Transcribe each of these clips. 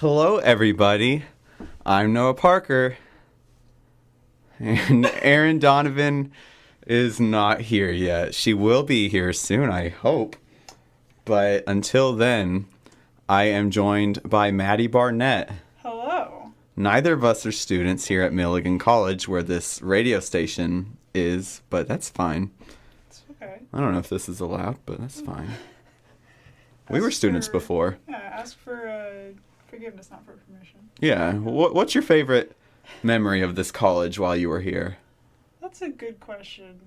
Hello, everybody. I'm Noah Parker. And Erin Donovan is not here yet. She will be here soon, I hope. But until then, I am joined by Maddie Barnett. Hello. Neither of us are students here at Milligan College, where this radio station is, but that's fine. It's okay. I don't know if this is allowed, but that's fine. We were students before. Yeah, ask for forgiveness, not for permission. Yeah. What's your favorite memory of this college while you were here? That's a good question.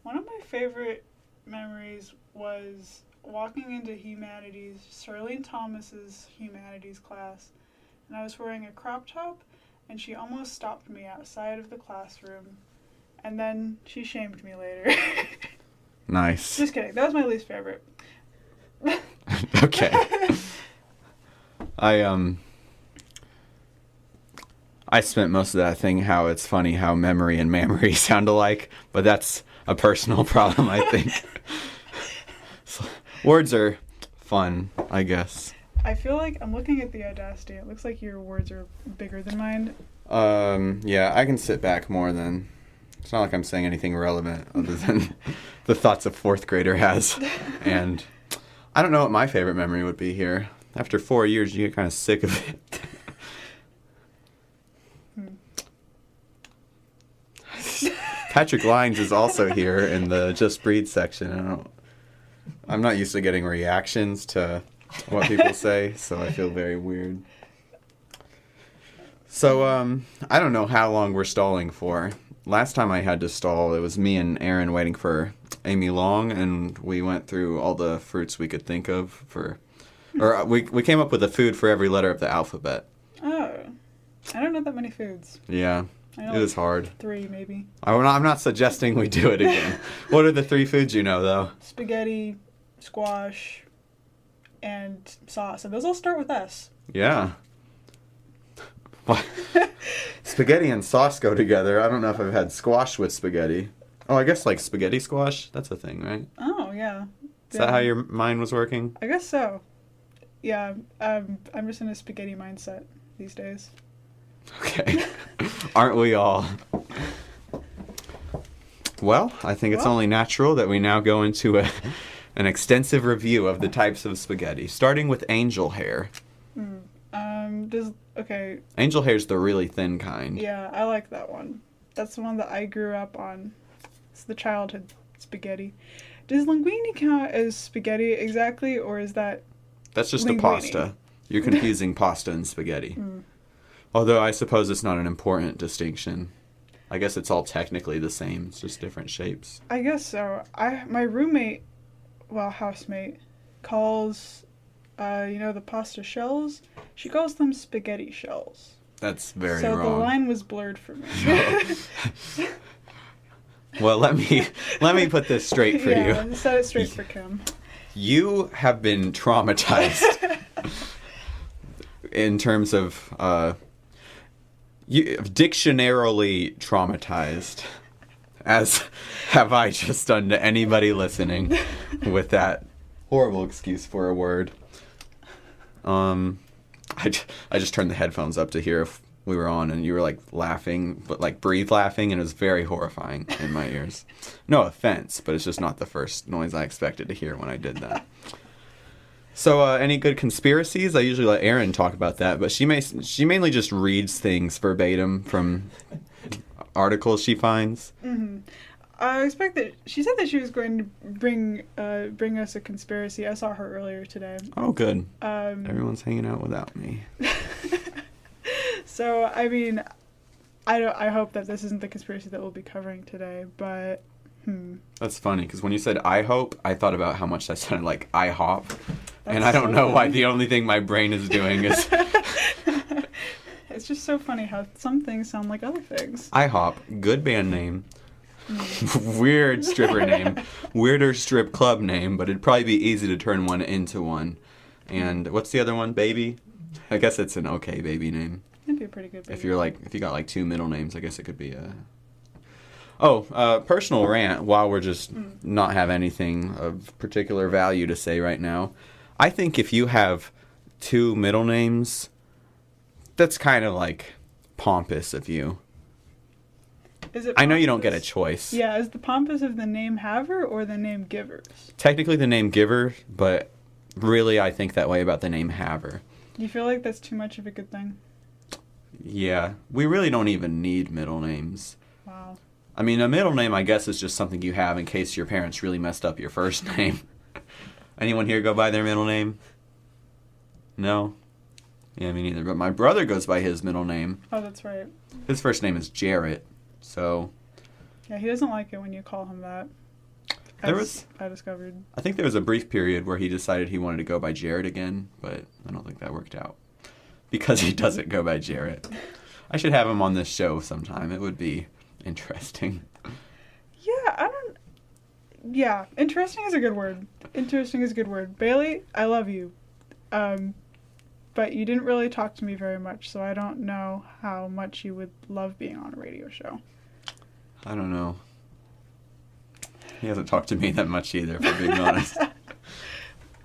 One of my favorite memories was walking into humanities, Shirlene Thomas's humanities class, and I was wearing a crop top, and she almost stopped me outside of the classroom, and then she shamed me later. Nice. Just kidding. That was my least favorite. Okay. I spent most of that thing how it's funny how memory and mammary sound alike, but that's a personal problem, I think. So, words are fun, I guess. I feel like I'm looking at the Audacity. It looks like your words are bigger than mine. Yeah, I can sit back more than... It's not like I'm saying anything relevant other than the thoughts a fourth grader has. And I don't know what my favorite memory would be here. After 4 years, you get kind of sick of it. Patrick Lyons is also here in the Just Breathe section. I'm not used to getting reactions to what people say, so I feel very weird. So, I don't know how long we're stalling for. Last time I had to stall, it was me and Erin waiting for Amy Long, and we went through all the fruits we could think of we came up with a food for every letter of the alphabet. Oh. I don't know that many foods. Yeah. It was hard. 3, maybe. I'm not suggesting we do it again. What are the 3 foods you know, though? Spaghetti, squash, and sauce. And those all start with S. Yeah. What? Spaghetti and sauce go together. I don't know if I've had squash with spaghetti. Oh, I guess like spaghetti squash? That's a thing, right? Oh, yeah. Is that how your mind was working? I guess so. Yeah, I'm just in a spaghetti mindset these days. Okay. Aren't we all? Well, I think it's only natural that we now go into an extensive review of the types of spaghetti, starting with angel hair. Okay. Angel hair is the really thin kind. Yeah, I like that one. That's the one that I grew up on. It's the childhood spaghetti. Does linguine count as spaghetti exactly, or is that... That's just linguine? a pasta. You're confusing pasta and spaghetti. Although I suppose it's not an important distinction. I guess it's all technically the same. It's just different shapes. I guess so. My roommate, housemate, calls, the pasta shells. She calls them spaghetti shells. That's very wrong. So the line was blurred for me. Well, let me put this straight for you. Yeah, set it straight for Kim. You have been traumatized in terms of dictionarily traumatized, as have I just done to anybody listening with that horrible excuse for a word. I just turned the headphones up to hear if we were on, and you were like laughing, but like breathe laughing, and it was very horrifying in my ears. No offense, but it's just not the first noise I expected to hear when I did that. So, any good conspiracies? I usually let Erin talk about that, but she mainly just reads things verbatim from articles she finds. Mm-hmm. I expect that she said that she was going to bring us a conspiracy. I saw her earlier today. Oh, good. Everyone's hanging out without me. So, I mean, I hope that this isn't the conspiracy that we'll be covering today, but That's funny, because when you said I hope, I thought about how much that sounded like IHOP. That's and I don't so know funny. why the only thing my brain is doing is... It's just so funny how some things sound like other things. IHOP, good band name. Weird stripper name. Weirder strip club name, but it'd probably be easy to turn one into one. And what's the other one? Baby? I guess it's an okay baby name. It'd be a pretty good baby. If you got like 2 middle names, I guess it could be a... personal rant while we're just not have anything of particular value to say right now. I think if you have 2 middle names, that's kind of like pompous of you. Is it? I know you don't pompous? get a choice. Yeah, is the pompous of the name haver or the name givers? Technically the name giver, but really I think that way about the name haver. Do you feel like that's too much of a good thing? Yeah, we really don't even need middle names. Wow. I mean, a middle name, I guess, is just something you have in case your parents really messed up your first name. Anyone here go by their middle name? No? Yeah, me neither. But my brother goes by his middle name. Oh, that's right. His first name is Jarrett, so... Yeah, he doesn't like it when you call him that. I discovered. I think there was a brief period where he decided he wanted to go by Jarrett again, but I don't think that worked out. Because he doesn't go by Jarrett. I should have him on this show sometime. It would be interesting. Yeah, interesting is a good word. Interesting is a good word. Bailey, I love you. But you didn't really talk to me very much, so I don't know how much you would love being on a radio show. I don't know. He hasn't talked to me that much either, if I'm being honest.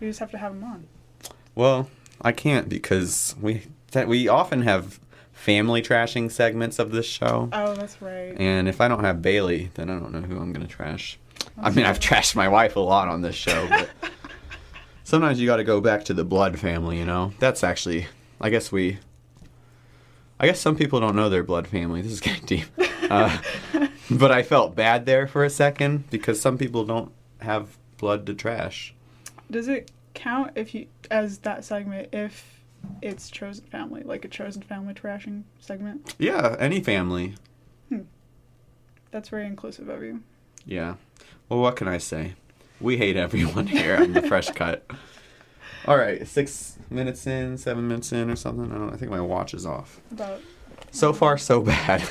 You just have to have him on. Well, I can't because we often have family trashing segments of this show. Oh, that's right. And if I don't have Bailey, then I don't know who I'm going to trash. I mean, I've trashed my wife a lot on this show, but sometimes you got to go back to the blood family, you know? That's actually, I guess some people don't know their blood family. This is getting deep. But I felt bad there for a second because some people don't have blood to trash. Does it count as that segment if it's chosen family, like a chosen family trashing segment? Yeah, any family. That's very inclusive of you. Yeah. Well, what can I say? We hate everyone here on the Fresh Cut. All right, 6 minutes in, 7 minutes in or something. I think my watch is off. So far, so bad.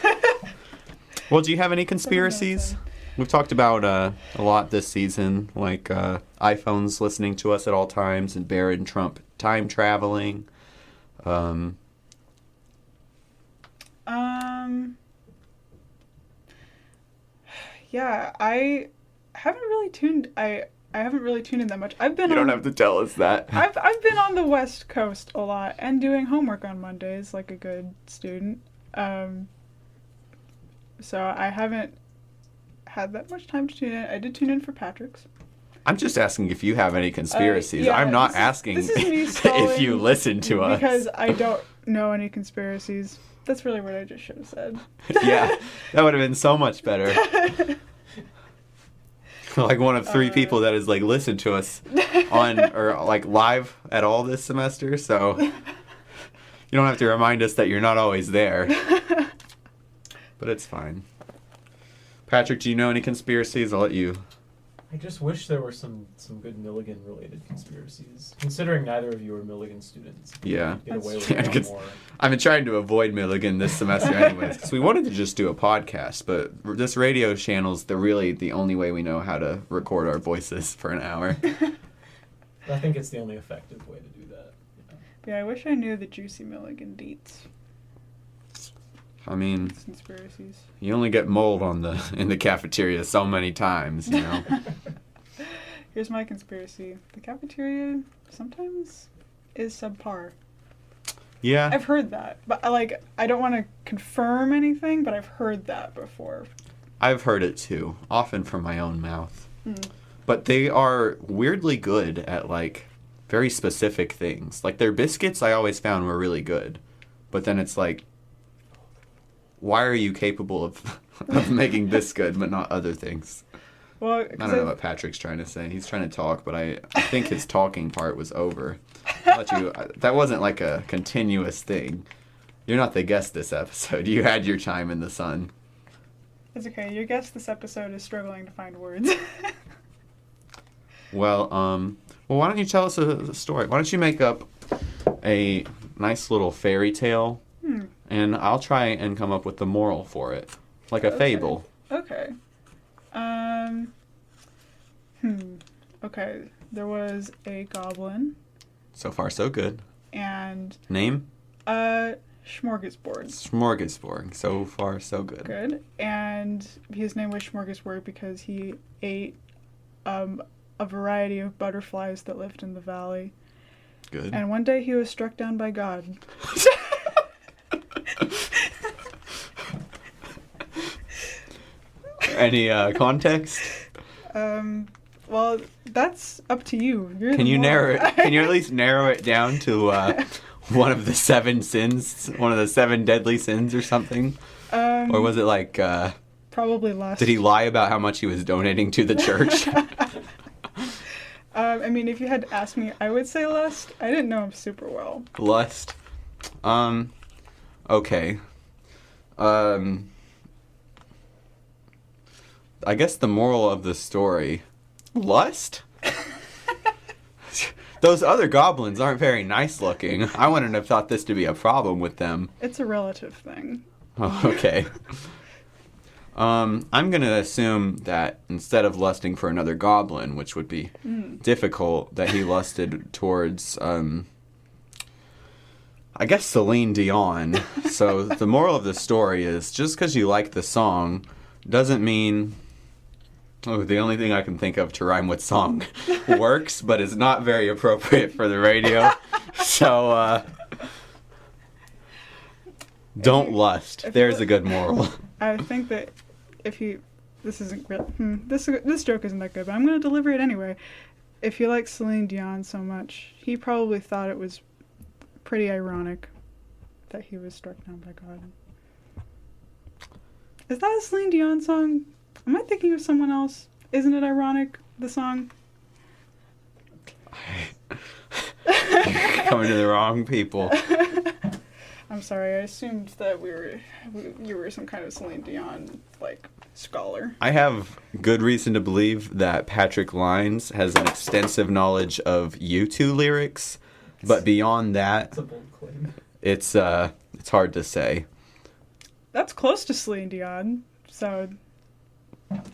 Well, do you have any conspiracies? We've talked about a lot this season, like iPhones listening to us at all times and Barrett and Trump time traveling. Yeah, I haven't really tuned. I haven't really tuned in that much. You don't have to tell us that. I've been on the West Coast a lot and doing homework on Mondays like a good student. So I haven't had that much time to tune in. I did tune in for Patrick's. I'm just asking if you have any conspiracies. Yeah, I'm not asking if you listen to us. Because I don't know any conspiracies. That's really what I just should have said. Yeah, that would have been so much better. Like one of 3 people that has like listened to us on or like live at all this semester, so you don't have to remind us that you're not always there. But it's fine. Patrick, do you know any conspiracies? I'll let you. I just wish there were some good Milligan-related conspiracies. Considering neither of you are Milligan students. Yeah. Get away with a lot more. I've been trying to avoid Milligan this semester anyways, because we wanted to just do a podcast, but this radio channel's the only way we know how to record our voices for an hour. I think it's the only effective way to do that. Yeah, I wish I knew the juicy Milligan deets. I mean, conspiracies. You only get mold in the cafeteria so many times, you know. Here's my conspiracy. The cafeteria sometimes is subpar. Yeah. I've heard that. But I don't want to confirm anything, but I've heard that before. I've heard it too, often from my own mouth. But they are weirdly good at very specific things. Like their biscuits I always found were really good. But then it's like, why are you capable of making this good but not other things? Well, I don't know what Patrick's trying to say. He's trying to talk, but I think his talking part was over. That wasn't like a continuous thing. You're not the guest this episode. You had your time in the sun. It's okay. Your guest this episode is struggling to find words. Well, why don't you tell us a story? Why don't you make up a nice little fairy tale, and I'll try and come up with the moral for it, like a fable. Okay. Okay. There was a goblin. So far, so good. And name? Smorgasbord. Smorgasbord. So far, so good. Good. And his name was Smorgasbord because he ate a variety of butterflies that lived in the valley. good. And one day he was struck down by God. Any context? Well, that's up to you. Can you narrow it? Can you at least narrow it down to one of the 7 sins, one of the 7 deadly sins or something? Or was it like... probably lust. Did he lie about how much he was donating to the church? I mean, if you had to ask me, I would say lust. I didn't know him super well. Lust. Okay. I guess the moral of the story... Lust? Those other goblins aren't very nice looking. I wouldn't have thought this to be a problem with them. It's a relative thing. Oh, okay. I'm going to assume that instead of lusting for another goblin, which would be difficult, that he lusted towards, I guess, Celine Dion. So the moral of the story is just because you like the song doesn't mean... Oh, the only thing I can think of to rhyme with song works, but is not very appropriate for the radio. So, don't lust. There's a good moral. I think that if you... This isn't... This joke isn't that good, but I'm going to deliver it anyway. If you like Celine Dion so much, he probably thought it was pretty ironic that he was struck down by God. Is that a Celine Dion song? Am I thinking of someone else? Isn't it ironic, the song? Coming to the wrong people. I'm sorry, I assumed that you were some kind of Celine Dion, scholar. I have good reason to believe that Patrick Lines has an extensive knowledge of U2 lyrics, but beyond that, That's a bold claim. it's hard to say. That's close to Celine Dion, so...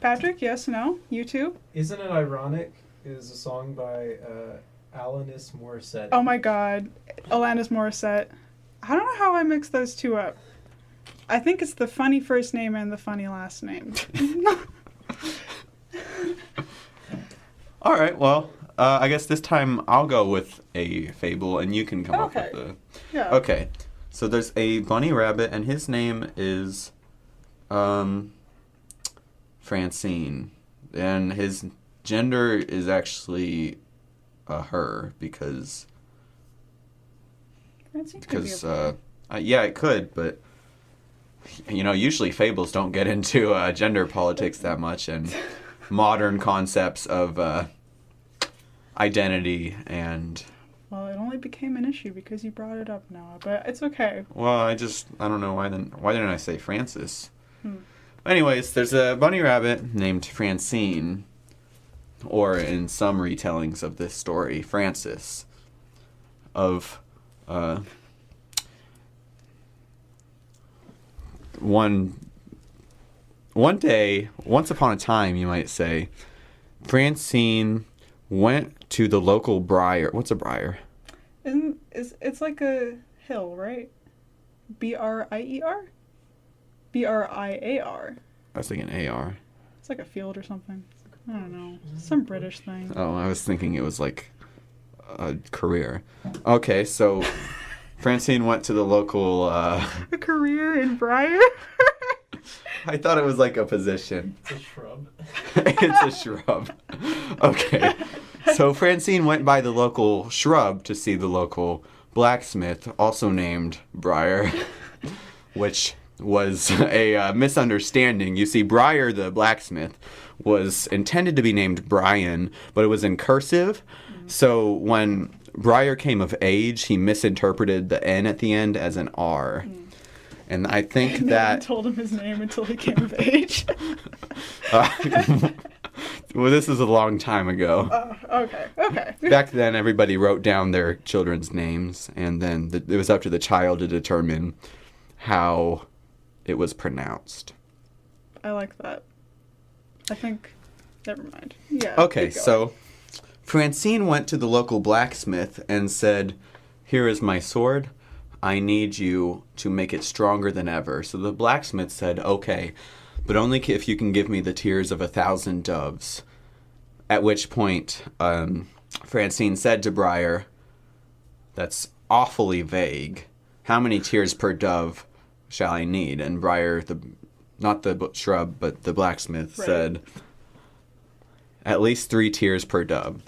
Patrick, yes, no? You too? Isn't It Ironic is a song by Alanis Morissette. Oh my god. Alanis Morissette. I don't know how I mixed those two up. I think it's the funny first name and the funny last name. All right, well, I guess this time I'll go with a fable and you can come up with the... Yeah. Okay, so there's a bunny rabbit and his name is... Francine, and his gender is actually her because yeah, it could, but usually fables don't get into gender politics that much and modern concepts of identity and... Well, it only became an issue because you brought it up, Noah, but it's okay. Well, I don't know why didn't I say Francis? Anyways, there's a bunny rabbit named Francine, or in some retellings of this story, Francis, of one day, once upon a time, you might say, Francine went to the local briar. What's a briar? It's like a hill, right? B-R-I-E-R? B-R-I-A-R. I was thinking A-R. It's like a field or something. I don't know. Some British thing. Oh, I was thinking it was like a career. Okay, so Francine went to the local... A career in Briar? I thought it was like a position. It's a shrub. It's a shrub. Okay. So Francine went by the local shrub to see the local blacksmith, also named Briar, which... was a misunderstanding. You see, Briar the blacksmith was intended to be named Brian, but it was in cursive. So when Briar came of age, he misinterpreted the N at the end as an R. And I think No that... one told him his name until he came of age. Well, this is a long time ago. Okay. Back then, everybody wrote down their children's names, and then it was up to the child to determine how it was pronounced. I like that. I think... Never mind. Yeah. Okay, so Francine went to the local blacksmith and said, "Here is my sword. I need you to make it stronger than ever." So the blacksmith said, "Okay, but only if you can give me the tears of 1,000 doves." At which point, Francine said to Briar, that's awfully vague. How many tears per dove shall I need? And Briar, not the shrub, but the blacksmith, said, at least 3 tears per dove.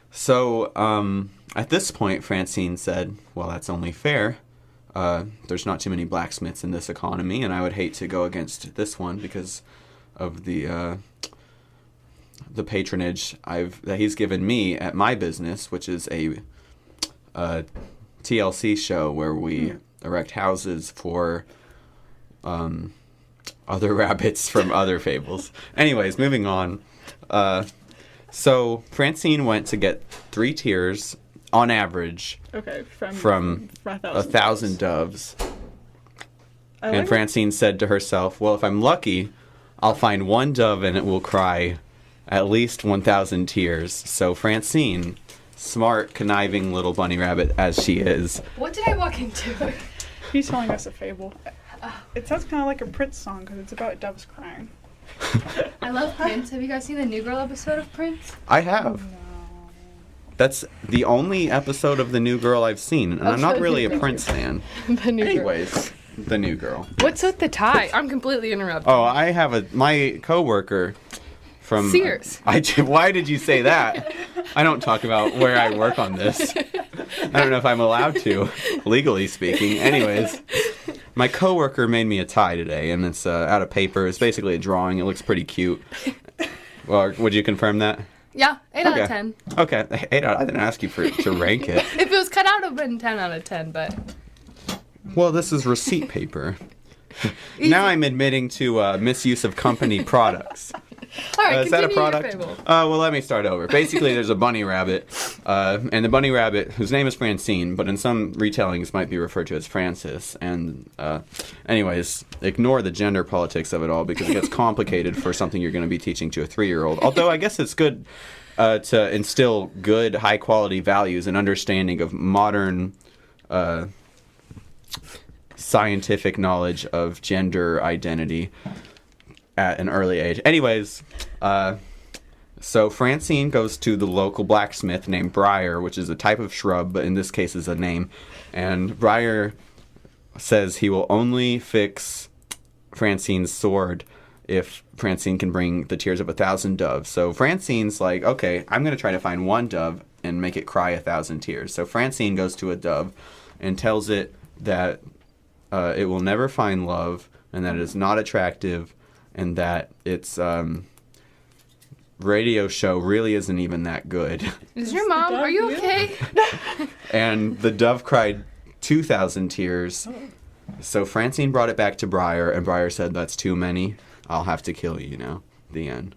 So at this point, Francine said, well, that's only fair. There's not too many blacksmiths in this economy, and I would hate to go against this one because of the patronage that he's given me at my business, which is a TLC show where we erect houses for other rabbits from other fables. Anyways, moving on. So Francine went to get 3 tears on average from 1,000 doves. And Francine said to herself, well, if I'm lucky, I'll find 1 dove and it will cry at least 1,000 tears. So Francine, smart, conniving little bunny rabbit as she is. What did I walk into? He's telling us a fable. It sounds kind of like a Prince song because it's about doves crying. I love Prince. Have you guys seen the New Girl episode of Prince? I have. No. That's the only episode of The New Girl I've seen, and I'm not really a Prince fan. The New Girl. Anyways, The New Girl. What's with the tie? I'm completely interrupting. Oh, I have my coworker from Sears. Why did you say that? I don't talk about where I work on this. I don't know if I'm allowed to, legally speaking. Anyways, my coworker made me a tie today, and it's out of paper. It's basically a drawing. It looks pretty cute. Well, would you confirm that? Yeah, 8 out of 10. Okay, 8 out. I didn't ask you to rank it. If it was cut out, it would have been 10 out of 10, but... Well, this is receipt paper. Now I'm admitting to misuse of company products. All right, is that a continue product? your fable. Well, let me start over. Basically, there's a bunny rabbit, and the bunny rabbit, whose name is Francine, but in some retellings might be referred to as Francis. And anyways, ignore the gender politics of it all because it gets complicated for something you're going to be teaching to a 3-year-old. Although I guess it's good to instill good, high-quality values and understanding of modern scientific knowledge of gender identity at an early age. Anyways, so Francine goes to the local blacksmith named Briar, which is a type of shrub, but in this case is a name. And Briar says he will only fix Francine's sword if Francine can bring the tears of 1,000 doves. So Francine's like, okay, I'm going to try to find 1 dove and make it cry 1,000 tears. So Francine goes to a dove and tells it that it will never find love and that it is not attractive and that its radio show really isn't even that good. Is your mom? Are you okay? And the dove cried 2,000 tears. So Francine brought it back to Briar, and Briar said, that's too many. I'll have to kill you now. The end.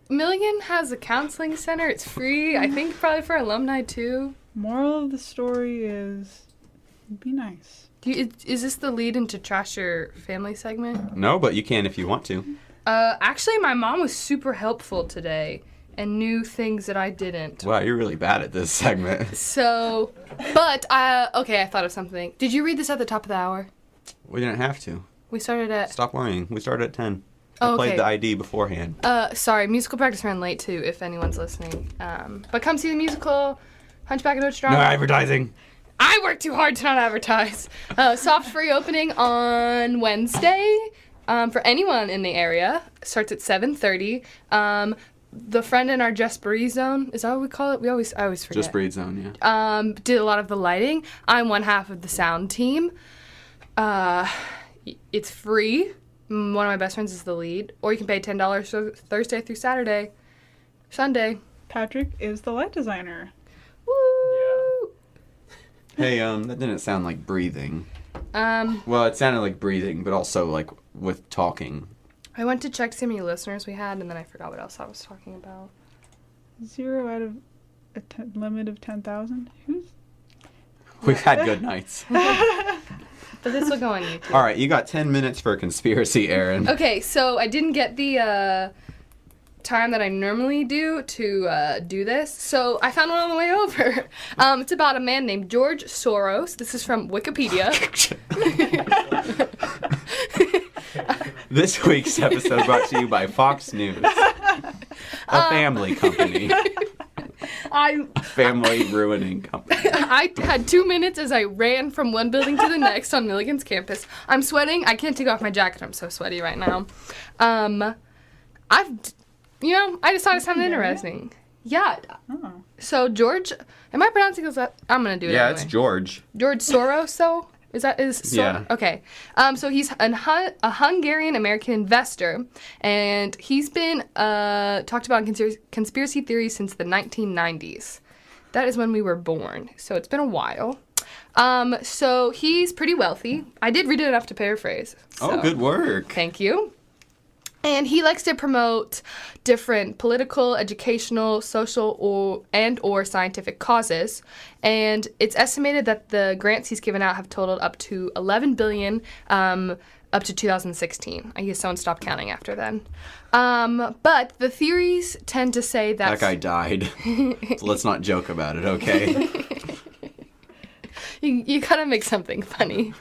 Milligan has a counseling center. It's free. I think probably for alumni too. Moral of the story is, be nice. Is this the lead into Trash Your Family segment? No, but you can if you want to. Actually, my mom was super helpful today and knew things that I didn't. Wow, you're really bad at this segment. So, but, okay, I thought of something. Did you read this at the top of the hour? We didn't have to. We started at... Stop worrying. We started at 10. Oh, I played okay. the ID beforehand. Sorry, musical practice ran late too, if anyone's listening. But come see the musical Hunchback of Notre Dame. No advertising. I work too hard to not advertise. Soft free opening on Wednesday for anyone in the area. Starts at 7:30. The friend in our Just Breathe zone, is that what we call it? I always forget. Just Breathe zone, yeah. Did a lot of the lighting. I'm one half of the sound team. It's free. One of my best friends is the lead. Or you can pay $10 Thursday through Sunday. Patrick is the light designer. Woo! Hey, that didn't sound like breathing. Yeah. Well, it sounded like breathing, but also like with talking. I went to check to see how many listeners we had, and then I forgot what else I was talking about. 0 out of a limit of 10,000? We've had good nights. But this will go on YouTube. All right, you got 10 minutes for a conspiracy, Erin. Okay, so I didn't get the time that I normally do to do this, so I found one on the way over. It's about a man named George Soros. This is from Wikipedia. This week's episode brought to you by Fox News, a family company. Family ruining company. I had 2 minutes as I ran from one building to the next on Milligan's campus. I'm sweating. I can't take off my jacket. I'm so sweaty right now. I just thought it sounded interesting. Yeah. Oh. So George, am I pronouncing this? I'm gonna do it. Yeah, anyway. it's George. George Soros. So Yeah. Okay. So he's a Hungarian American investor, and he's been talked about in conspiracy theories since the 1990s. That is when we were born. So it's been a while. So he's pretty wealthy. I did read it enough to paraphrase. Oh, so good work. Thank you. And he likes to promote different political, educational, social, or scientific causes. And it's estimated that the grants he's given out have totaled up to $11 billion up to 2016. I guess someone stopped counting after then. But the theories tend to say that... That guy died. So let's not joke about it, okay? You gotta make something funny.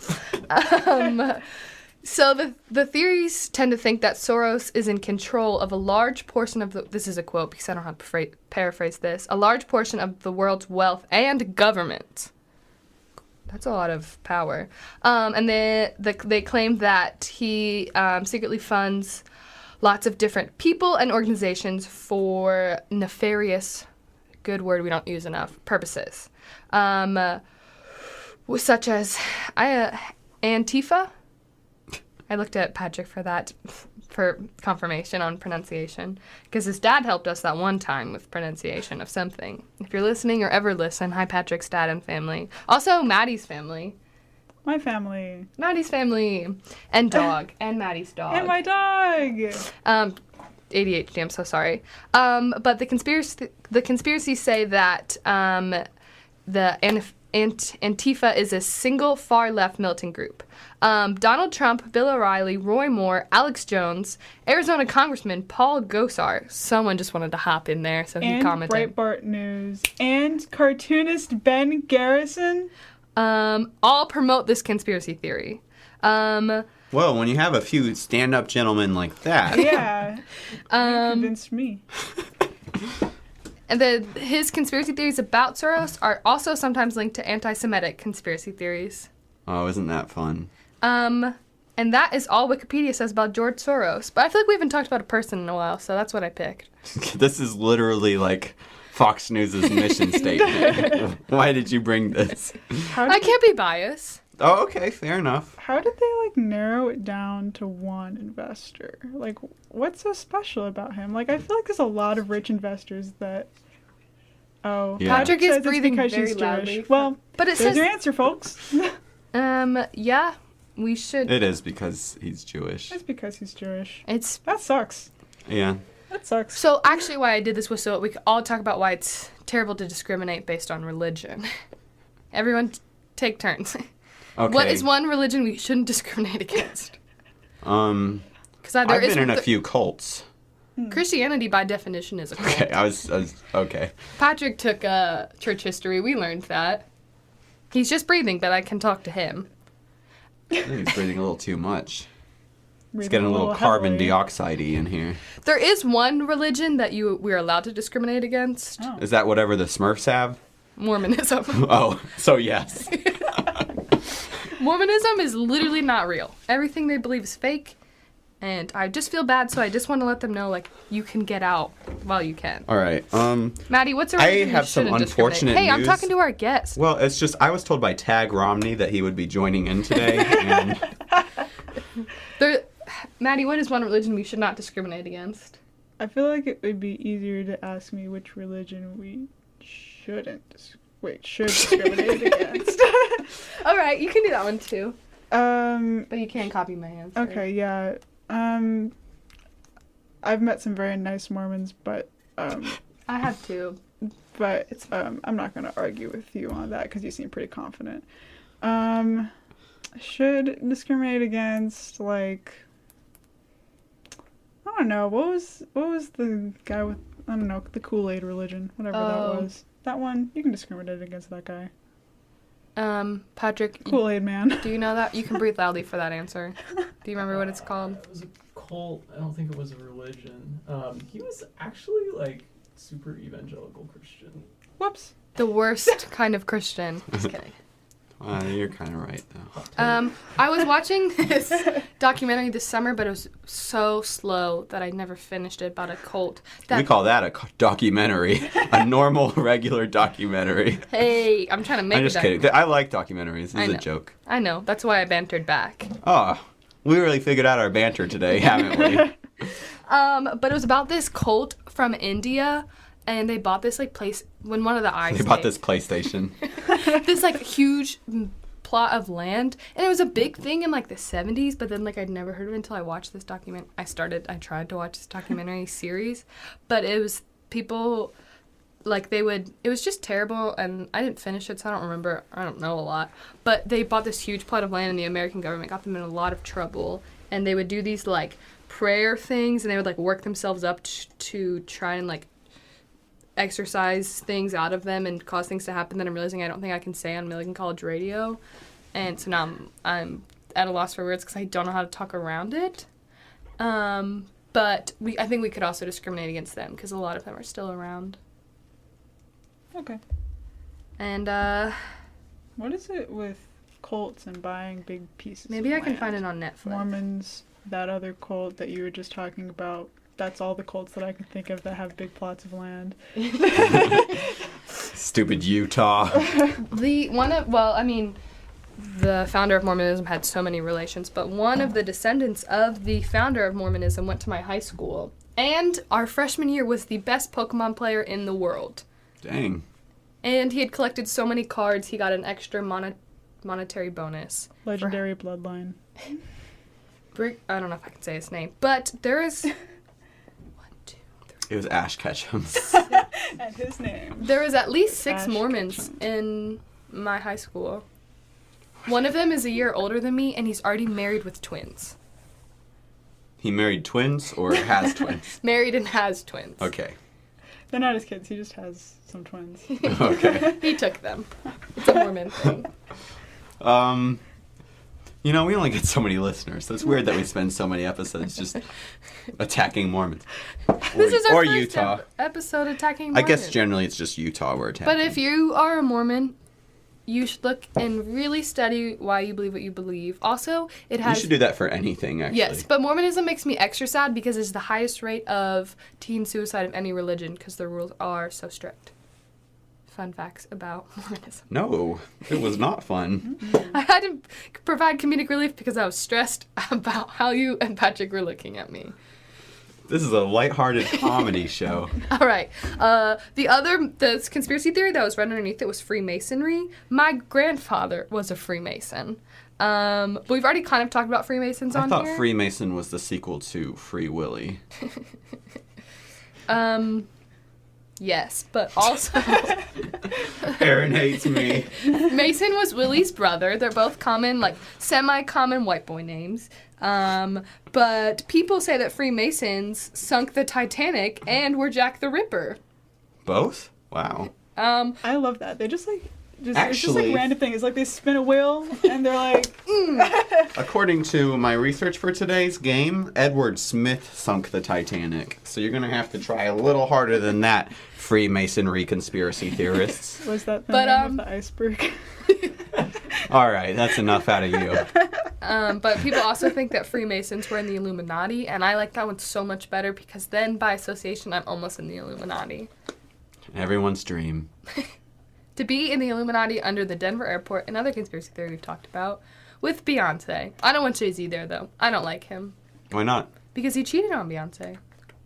So the theories tend to think that Soros is in control of a large portion of the... This is a quote because I don't know how to paraphrase this. A large portion of the world's wealth and government. That's a lot of power. And they claim that he secretly funds lots of different people and organizations for nefarious, good word we don't use enough, purposes. Such as Antifa. I looked at Patrick for that, for confirmation on pronunciation, because his dad helped us that one time with pronunciation of something. If you're listening or ever listen, hi Patrick's dad and family. Also, Maddie's family. My family. Maddie's family. And dog. And Maddie's dog. And my dog. ADHD, I'm so sorry. But the conspiracies say that the Antifa is a single far-left militant group. Donald Trump, Bill O'Reilly, Roy Moore, Alex Jones, Arizona Congressman Paul Gosar. Someone just wanted to hop in there, so he commented. And Breitbart News. And cartoonist Ben Garrison. All promote this conspiracy theory. Well, when you have a few stand-up gentlemen like that... Yeah. You convinced me. And his conspiracy theories about Soros are also sometimes linked to anti-Semitic conspiracy theories. Oh, isn't that fun? And that is all Wikipedia says about George Soros. But I feel like we haven't talked about a person in a while, so that's what I picked. This is literally like Fox News' mission statement. Why did you bring this? I can't be biased. Oh, okay, fair enough. How did they, narrow it down to one investor? What's so special about him? I feel like there's a lot of rich investors that... Oh, yeah. Patrick is says breathing it's because very she's loudly. Jewish. Well, but it there's says... your answer, folks. Yeah, we should... It is because he's Jewish. It's because he's Jewish. It's... That sucks. Yeah. That sucks. So actually why I did this was so we could all talk about why it's terrible to discriminate based on religion. Everyone take turns. Okay. What is one religion we shouldn't discriminate against? I've been in a few cults. Christianity, by definition, is a cult. Okay, I was okay. Patrick took church history. We learned that. He's just breathing, but I can talk to him. I think he's breathing a little too much. It's Breathing getting a little carbon heavily. dioxide-y in here. There is one religion that we're allowed to discriminate against. Oh. Is that whatever the Smurfs have? Mormonism. Oh, so yes. Mormonism is literally not real. Everything they believe is fake. And I just feel bad, so I just want to let them know, you can get out while you can. All right. Maddie, what's a religion I have some shouldn't discriminate? unfortunate Hey, I'm news. talking to our guest. Well, it's just I was told by Tag Romney that he would be joining in today. And Maddie, what is one religion we should not discriminate against? I feel like it would be easier to ask me which religion we should discriminate against. All right, you can do that one too. But you can't copy my answer. Okay, yeah. I've met some very nice Mormons, but I have too. But I'm not gonna argue with you on that because you seem pretty confident. Should discriminate against I don't know. What was the guy with the Kool-Aid religion, whatever that was. That one, you can discriminate against that guy. Patrick. Kool-Aid man. Do you know that? You can breathe loudly for that answer. Do you remember what it's called? It was a cult. I don't think it was a religion. He was actually super evangelical Christian. Whoops. The worst kind of Christian. Just kidding. You're kind of right, though. I was watching this documentary this summer, but it was so slow that I never finished it, about a cult. We call that a documentary. A normal, regular documentary. Hey, I'm trying to make I'm just kidding. I like documentaries. This is a joke. I know. That's why I bantered back. Oh, we really figured out our banter today, haven't we? But it was about this cult from India, and they bought this place when one of the eyes. They bought this PlayStation. This huge plot of land, and it was a big thing in the 70s. But then I'd never heard of it until I watched this document. I tried to watch this documentary series, but it was people it was just terrible, and I didn't finish it, so I don't know a lot. But they bought this huge plot of land, and the American government got them in a lot of trouble, and they would do these prayer things, and they would work themselves up to try and exercise things out of them and cause things to happen that I'm realizing I don't think I can say on Milligan College Radio. And so now I'm at a loss for words because I don't know how to talk around it. But I think we could also discriminate against them because a lot of them are still around. Okay. And what is it with cults and buying big pieces maybe of I can land? find it on Netflix. Mormons, that other cult that you were just talking about. That's all the cults that I can think of that have big plots of land. Stupid Utah. The founder of Mormonism had so many relations, but one of the descendants of the founder of Mormonism went to my high school, and our freshman year was the best Pokemon player in the world. Dang. And he had collected so many cards, he got an extra monetary bonus. Legendary bloodline. I don't know if I can say his name, but there is... It was Ash Ketchum. And his name. There was at least 6 Ash Mormons Ketchum. in my high school. One of them is a year older than me, and he's already married with twins. He married twins or has twins? Married and has twins. Okay. They're not his kids. He just has some twins. Okay. He took them. It's a Mormon thing. We only get so many listeners, so it's weird that we spend so many episodes just attacking Mormons. This is our or first Utah. Episode attacking Mormons. I guess generally it's just Utah we're attacking. But if you are a Mormon, you should look and really study why you believe what you believe. Also, it has... You should do that for anything, actually. Yes, but Mormonism makes me extra sad because it's the highest rate of teen suicide of any religion because the rules are so strict. Fun facts about Mormonism. No, it was not fun. I had to provide comedic relief because I was stressed about how you and Patrick were looking at me. This is a lighthearted comedy show. All right. The conspiracy theory that was right underneath it was Freemasonry. My grandfather was a Freemason. But we've already kind of talked about Freemasons on here. I thought Freemason was the sequel to Free Willy. Yes, but also... Erin hates me. Mason was Willie's brother. They're both common, semi-common white boy names. But people say that Freemasons sunk the Titanic and were Jack the Ripper. Both? Wow. I love that. They just it's just Actually- random thing. It's they spin a wheel and they're like, According to my research for today's game, Edward Smith sunk the Titanic. So you're going to have to try a little harder than that, Freemasonry conspiracy theorists. was that the But, name of the iceberg? All right, that's enough out of you. But people also think that Freemasons were in the Illuminati, and I like that one so much better because then, by association, I'm almost in the Illuminati. Everyone's dream. To be in the Illuminati under the Denver airport, another conspiracy theory we've talked about, with Beyonce. I don't want Jay-Z there, though. I don't like him. Why not? Because he cheated on Beyonce.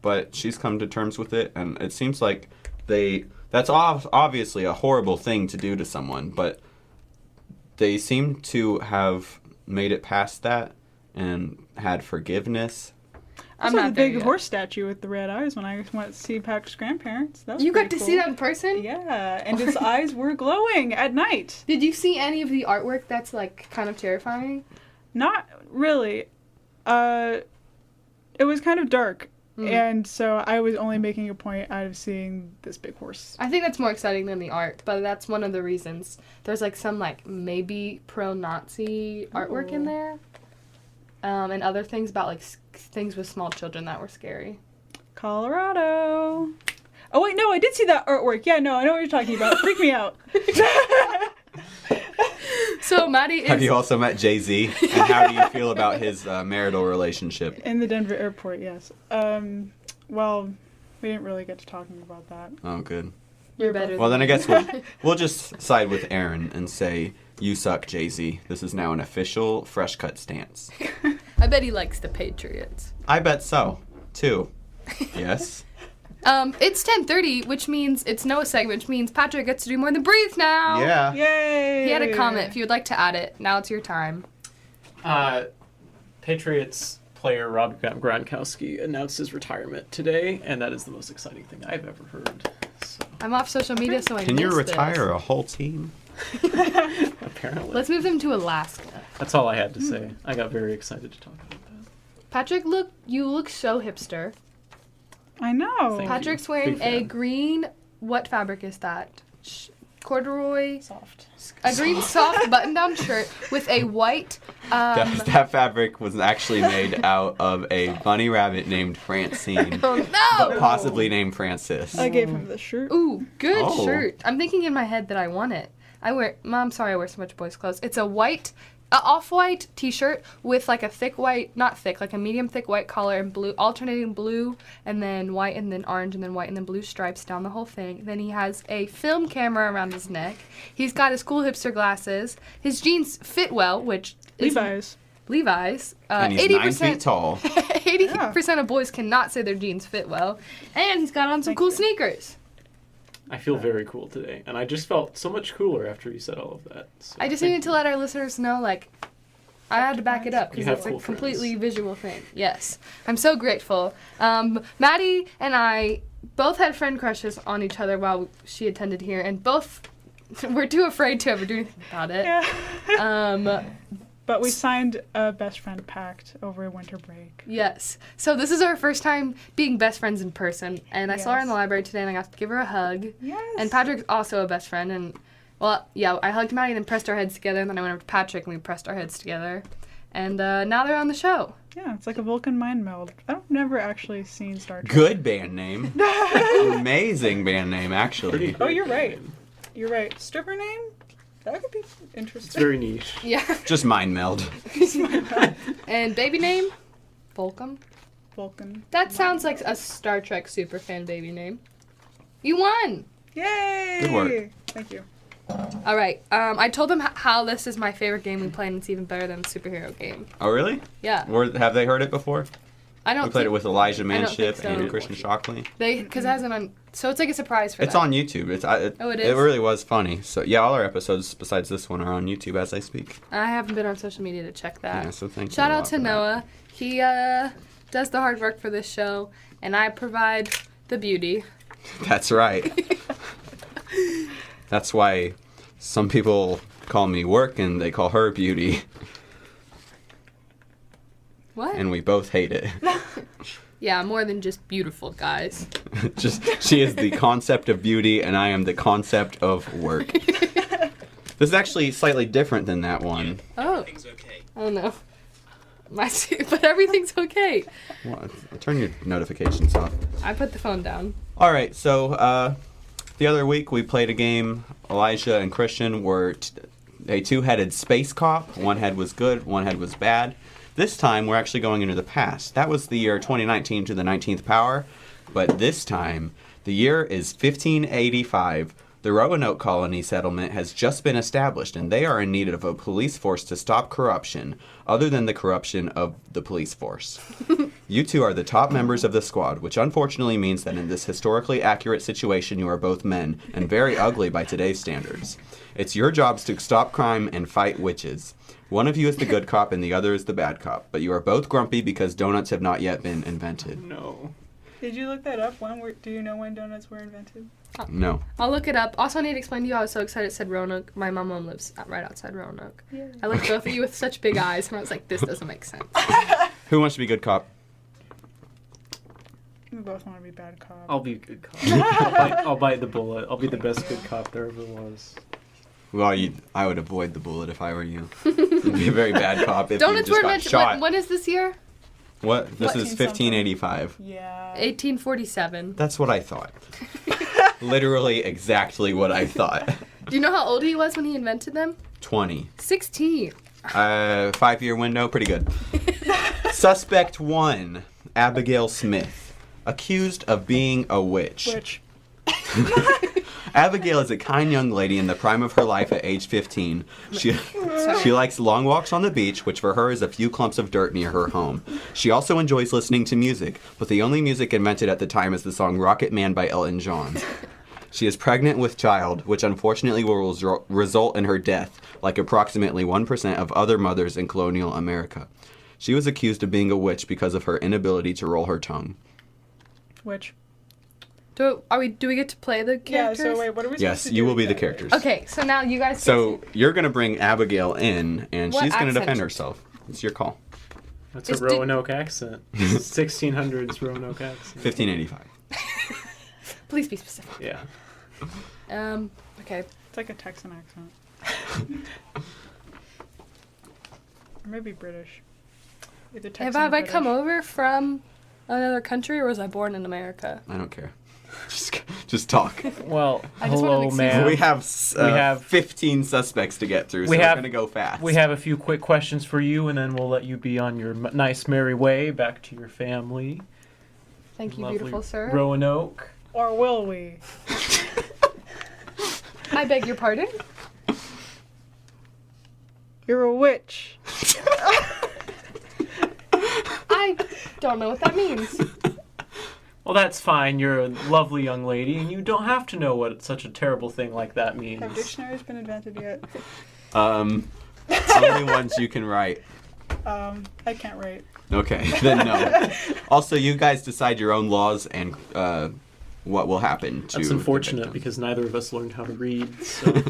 But she's come to terms with it, and it seems like that's obviously a horrible thing to do to someone, but they seem to have made it past that and had forgiveness. I I'm saw not the there big yet. horse statue with the red eyes when I went to see Patrick's grandparents. That was You got pretty to cool. see that in person? Yeah, and his eyes were glowing at night. Did you see any of the artwork that's, kind of terrifying? Not really. It was kind of dark. And so I was only making a point out of seeing this big horse. I think that's more exciting than the art, but that's one of the reasons. There's, some, maybe pro-Nazi artwork in there. And other things about, things with small children that were scary. Colorado. Oh wait, no, I did see that artwork. Yeah, no, I know what you're talking about. Freak me out. So Maddie Have is. you also met Jay-Z? And how do you feel about his marital relationship? In the Denver airport, yes. Well, we didn't really get to talking about that. Oh, good. You're better. Well, then I guess we'll just side with Erin and say, you suck, Jay-Z. This is now an official fresh cut stance. I bet he likes the Patriots. I bet so, too. Yes? It's 10:30, which means it's Noah's segment, which means Patrick gets to do more than breathe now. Yeah. Yay! He had a comment. If you would like to add it, now it's your time. Patriots player Rob Gronkowski announced his retirement today, and that is the most exciting thing I've ever heard. So, I'm off social media, so I Can you missed retire this. a whole team? apparently. Let's move them to Alaska. That's all I had to say. I got very excited to talk about that. Patrick, you look so hipster. I know. Thank Patrick's you. wearing Big a fan. green. What fabric is that? Corduroy. Soft. A green soft button-down shirt with a white. That fabric was actually made out of a bunny rabbit named Francine, Oh but no! possibly named Francis. I gave him the shirt. Ooh, good Oh. shirt. I'm thinking in my head that I want it. Mom, sorry I wear so much boys' clothes. It's a off-white t-shirt with like a thick white, not thick, like a medium thick white collar and blue, alternating blue and then white and then orange and then white and then blue stripes down the whole thing. Then he has a film camera around his neck. He's got his cool hipster glasses. His jeans fit well, which is Levi's. And he's 9 feet tall. 80% of boys cannot say their jeans fit well. And he's got on some Thank cool you. sneakers. I feel very cool today, and I just felt so much cooler after you said all of that. So I just thank needed to you. let our listeners know, like, I had to back it up You because have it's a cool completely friends. visual thing. Yes. I'm so grateful. Maddie and I both had friend crushes on each other while she attended here, and both were too afraid to ever do anything about it. Yeah. But we signed a best friend pact over winter break. Yes. So this is our first time being best friends in person, and I saw her in the Yes. library today, and I got to give her a hug. Yes. And Patrick's also a best friend, and, well, yeah, I hugged Maddie and then pressed our heads together, and then I went over to Patrick and we pressed our heads together. And now they're on the show. Yeah, it's like a Vulcan mind meld. I've never actually seen Star Trek. Good band name. Amazing band name, actually. Oh, you're right. You're right. Stripper name? That could be interesting. It's very niche. Yeah. Just mind meld. And baby name? Volcom. Vulcan. That sounds like a Star Trek superfan baby name. You won! Yay! Good work. Thank you. All right. I told them how this is my favorite game we play, and it's even better than the superhero game. Oh, really? Yeah. Have they heard it before? I don't We played it with Elijah I don't think Manship so. and Christian Shockley. because it hasn't on. So it's like a surprise for It's them. on YouTube. It is? really was funny. So yeah, all our episodes besides this one are on YouTube as I speak. I haven't been on social media to check that. Yeah, so thank you. Shout a out lot to for that. Noah. He does the hard work for this show, and I provide the beauty. That's right. That's why some people call me work and they call her beauty, What? and we both hate it. Yeah, more than just beautiful, guys. Just she is the concept of beauty and I am the concept of work. This is actually slightly different than that one. Oh. Oh no. But everything's okay. Well, turn your notifications off. I put the phone down. All right, so the other week we played a game. Elijah and Christian were a two-headed space cop. One head was good, one head was bad. This time we're actually going into the past. That was the year 2019 to the 19th power, but this time the year is 1585. The Roanoke colony settlement has just been established, and they are in need of a police force to stop corruption, other than the corruption of the police force. You two are the top members of the squad, which unfortunately means that in this historically accurate situation you are both men, and very ugly by today's standards. It's your jobs to stop crime and fight witches. One of you is the good cop and the other is the bad cop, but you are both grumpy because donuts have not yet been invented. No. Did you look that up? Do you know when donuts were invented? No. I'll look it up. Also, I need to explain to you, I was so excited it said Roanoke. My mom lives right outside Roanoke. Yeah. I looked both of you with such big eyes, and I was like, this doesn't make sense. Who wants to be good cop? We both want to be bad cops. I'll be a good cop. I'll bite the bullet. I'll be the best good cop there ever was. Well, I would avoid the bullet if I were you. You'd be a very bad cop if Donuts you were just got invented. shot. When is this year? What? This is 14 something. 1585. Yeah. 1847. That's what I thought. Literally exactly what I thought. Do you know how old he was when he invented them? 20. 16. 5-year window, pretty good. Suspect 1, Abigail Smith, accused of being a witch. Which, Abigail is a kind young lady in the prime of her life at age 15. She likes long walks on the beach, which for her is a few clumps of dirt near her home. She also enjoys listening to music, but the only music invented at the time is the song Rocket Man by Elton John. She is pregnant with child, which unfortunately will result in her death, like approximately 1% of other mothers in colonial America. She was accused of being a witch because of her inability to roll her tongue. which? Do we get to play the characters? Yeah, so wait, what are we supposed Yes, to do? you will be the with characters. Okay, so now you guys So you're going to bring Abigail in, and What she's going to accent? defend herself. It's your call. That's It's a Roanoke accent. 1600s Roanoke accent. 1585. Please be specific. Yeah. It's Okay. like a Texan accent. Or maybe British. Either Texan Have I or come British. over from another country, or was I born in America? I don't care. Just talk. Well, I just wanted hello, to ma'am. We have We have 15 suspects to get through, so we we're have- going to go fast. We have a few quick questions for you, and then we'll let you be on your nice merry way back to your family. Thank you, Lovely beautiful sir. Roanoke. Or will we? I beg your pardon? You're a witch. I don't know what that means. Well, that's fine. You're a lovely young lady, and you don't have to know what such a terrible thing like that means. Have dictionaries been invented yet? Only ones you can write. I can't write. Okay, then no. Also, you guys decide your own laws and what will happen to That's the unfortunate victim. because neither of us learned how to read. So.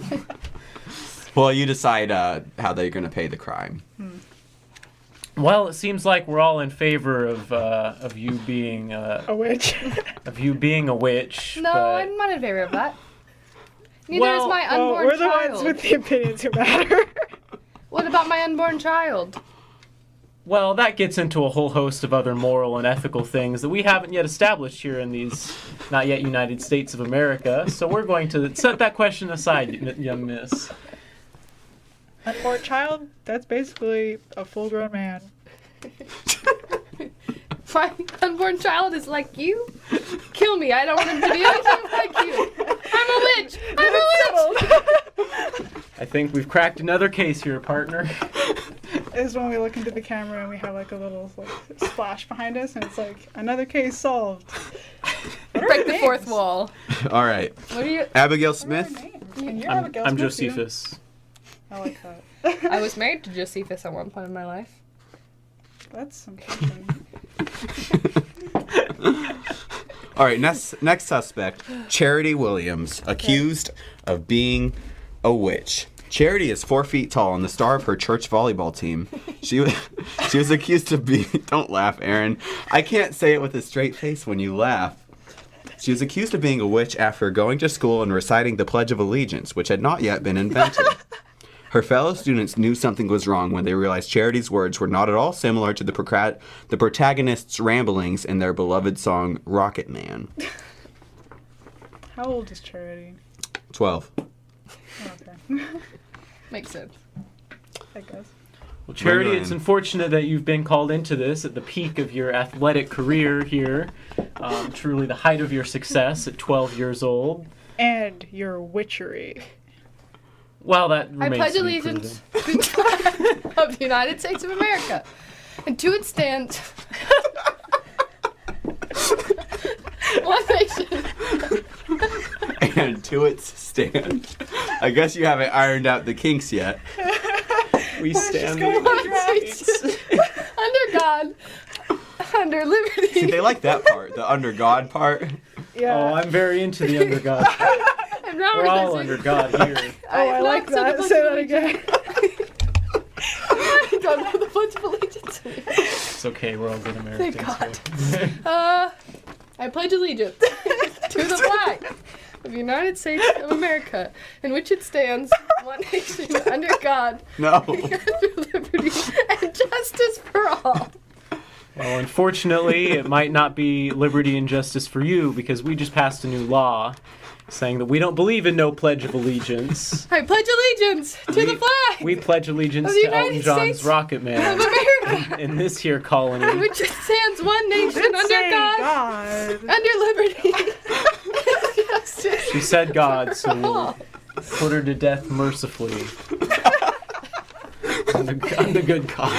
Well, you decide how they're going to pay the crime. Well, it seems like we're all in favor of you being A witch. of you being a witch. No, but- I'm not in favor of that. Neither Well- is my Well, unborn we're the child. ones with the opinions who matter. What about my unborn child? Well, that gets into a whole host of other moral and ethical things that we haven't yet established here in these not yet United States of America. So we're going to set that question aside, young miss. Unborn child? That's basically a full-grown man. My unborn child is like you? Kill me. I don't want him to be anything like you. I'm a witch. I'm a witch. I think we've cracked another case here, partner. Is when we look into the camera and we have like a little like splash behind us, and it's like another case solved. What are Break our the names? fourth wall. All right. What are you? Abigail What are our Smith. names? And you're I'm Abigail Smith, you. Josephus. I like that. I was married to Josephus at one point in my life. That's something. All right, next suspect, Charity Williams, accused of being a witch. Charity is 4 feet tall and the star of her church volleyball team. She was accused of being... Don't laugh, Erin. I can't say it with a straight face when you laugh. She was accused of being a witch after going to school and reciting the Pledge of Allegiance, which had not yet been invented. Her fellow students knew something was wrong when they realized Charity's words were not at all similar to the protagonist's ramblings in their beloved song, Rocket Man. How old is Charity? 12. Oh, okay. Makes sense. I guess. Well, Charity, Ryan. it's unfortunate that you've been called into this at the peak of your athletic career here. Truly the height of your success at 12 years old. And your witchery. Well, that I remains pledge to be allegiance proven. to the flag of the United States of America, and to its stand, one nation. And to its stand. I guess you haven't ironed out the kinks yet. We stand going with to drag. Under God, under liberty. See, they like that part, the under God part. Yeah. Oh, I'm very into the under God. I'm not We're all religious. under God here. I like that. Say that again. I don't know the Pledge of Allegiance. It's okay, we're all good Americans. Thank God. I pledge allegiance to the flag of the United States of America, in which it stands, one nation, under God, No. under liberty and justice for all. Well, unfortunately, it might not be liberty and justice for you because we just passed a new law saying that we don't believe in no Pledge of Allegiance. I pledge allegiance to the flag. We pledge allegiance Of the to Elton United John's States Rocket of Man America, in this here colony. which stands one nation Didn't under say God, God. under liberty. Justice. She said God, so we'll put her to death mercifully. I'm the good cop.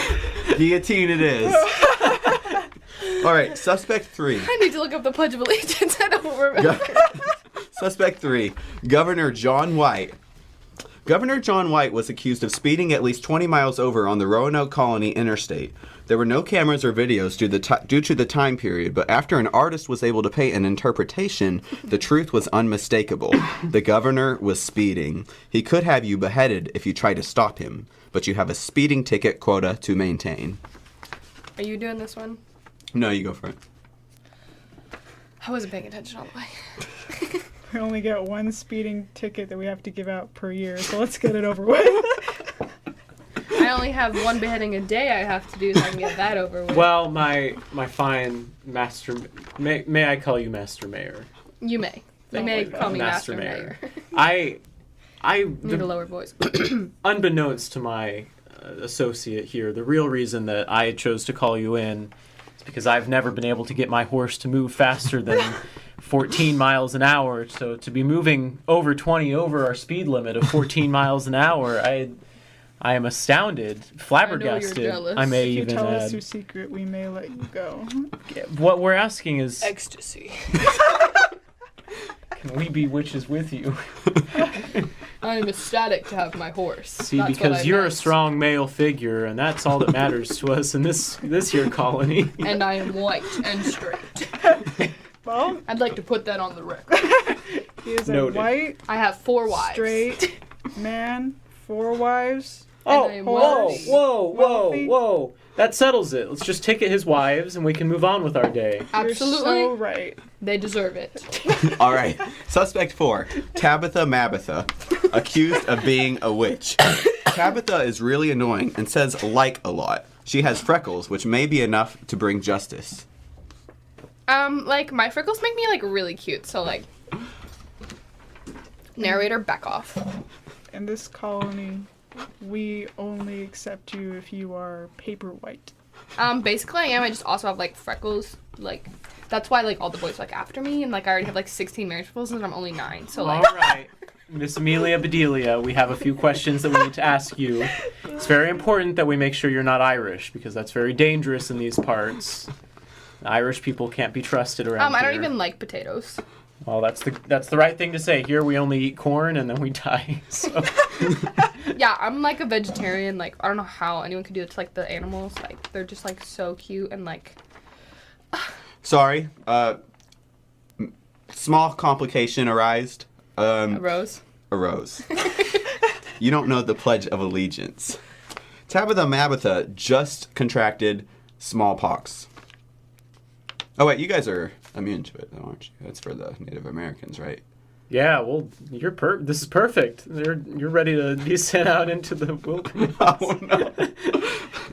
Guillotine it is. All right, suspect 3. I need to look up the Pledge of Allegiance. I don't remember. Suspect 3, Governor John White. Governor John White was accused of speeding at least 20 miles over on the Roanoke Colony Interstate. There were no cameras or videos due to the time period, but after an artist was able to paint an interpretation, the truth was unmistakable. The governor was speeding. He could have you beheaded if you tried to stop him, but you have a speeding ticket quota to maintain. Are you doing this one? No, you go for it. I wasn't paying attention all the way. We only get one speeding ticket that we have to give out per year, so let's get it over with. I only have one beheading a day I have to do so I can get that over with. Well, my fine master, may I call you Master Mayor? You may. You may call me Master Mayor. I Need a lower voice. unbeknownst to my associate here, the real reason that I chose to call you in is because I've never been able to get my horse to move faster than 14 miles an hour. So to be moving over 20 over our speed limit of 14 miles an hour, I am astounded, flabbergasted. jealous. I may If you even tell us add. your secret, we may let you go. What we're asking is, Ecstasy. can we be witches with you? I am ecstatic to have my horse. See, That's what because I you're a meant. strong male figure, and that's all that matters to us in this here colony. And I am white and straight. Well, I'd like to put that on the record. he is Noted. a white, I have 4 wives. straight man, 4 wives. Oh, I am whoa, wealthy. Wealthy. whoa. That settles it. Let's just ticket his wives and we can move on with our day. Absolutely. You're so right. They deserve it. All right. Suspect 4, Tabitha Mabitha, accused of being a witch. Tabitha is really annoying and says like a lot. She has freckles, which may be enough to bring justice. Like, my freckles make me, like, really cute, so, like, narrator, back off. In this colony, we only accept you if you are paper white. Basically I am. I just also have, like, freckles. Like, that's why, like, all the boys, like, after me, and, like, I already have, like, 16 marriage proposals, and I'm only 9, so, like... All right. Miss Amelia Bedelia, we have a few questions that we need to ask you. It's very important that we make sure you're not Irish, because that's very dangerous in these parts. Irish people can't be trusted around I here. don't even like potatoes. Well, that's the right thing to say. Here we only eat corn and then we die. So. Yeah, I'm, like, a vegetarian. Like, I don't know how anyone could do it to, like, the animals. Like, they're just, like, so cute and, like... Sorry. Small complication arose. A rose. Arose. You don't know the Pledge of Allegiance. Tabitha Mabitha just contracted smallpox. Oh wait, you guys are immune to it, though, aren't you? That's for the Native Americans, right? Yeah, well, this is perfect. You're ready to be sent out into the wilderness. Oh no.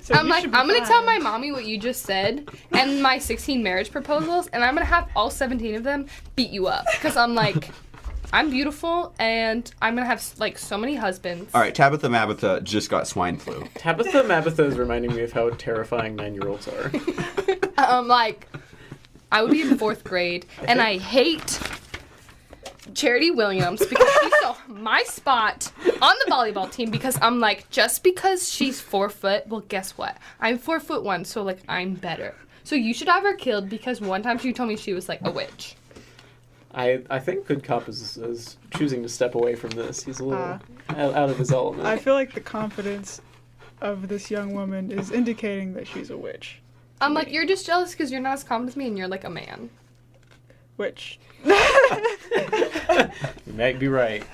So I'm you like, should be I'm gonna fine. tell my mommy what you just said and my 16 marriage proposals, and I'm gonna have all 17 of them beat you up because I'm like, I'm beautiful and I'm gonna have like so many husbands. All right, Tabitha Mabitha just got swine flu. Tabitha Mabitha is reminding me of how terrifying 9-year-olds are. Like, I would be in 4th grade, and I hate Charity Williams because she stole my spot on the volleyball team because I'm like, just because she's 4 foot, well, guess what? I'm 4'1", so like I'm better. So you should have her killed because one time she told me she was like a witch. I think Good Cop is choosing to step away from this. He's a little out of his element. I feel like the confidence of this young woman is indicating that she's a witch. I'm like, you're just jealous because you're not as confident as me and you're like a man. Which You might be right.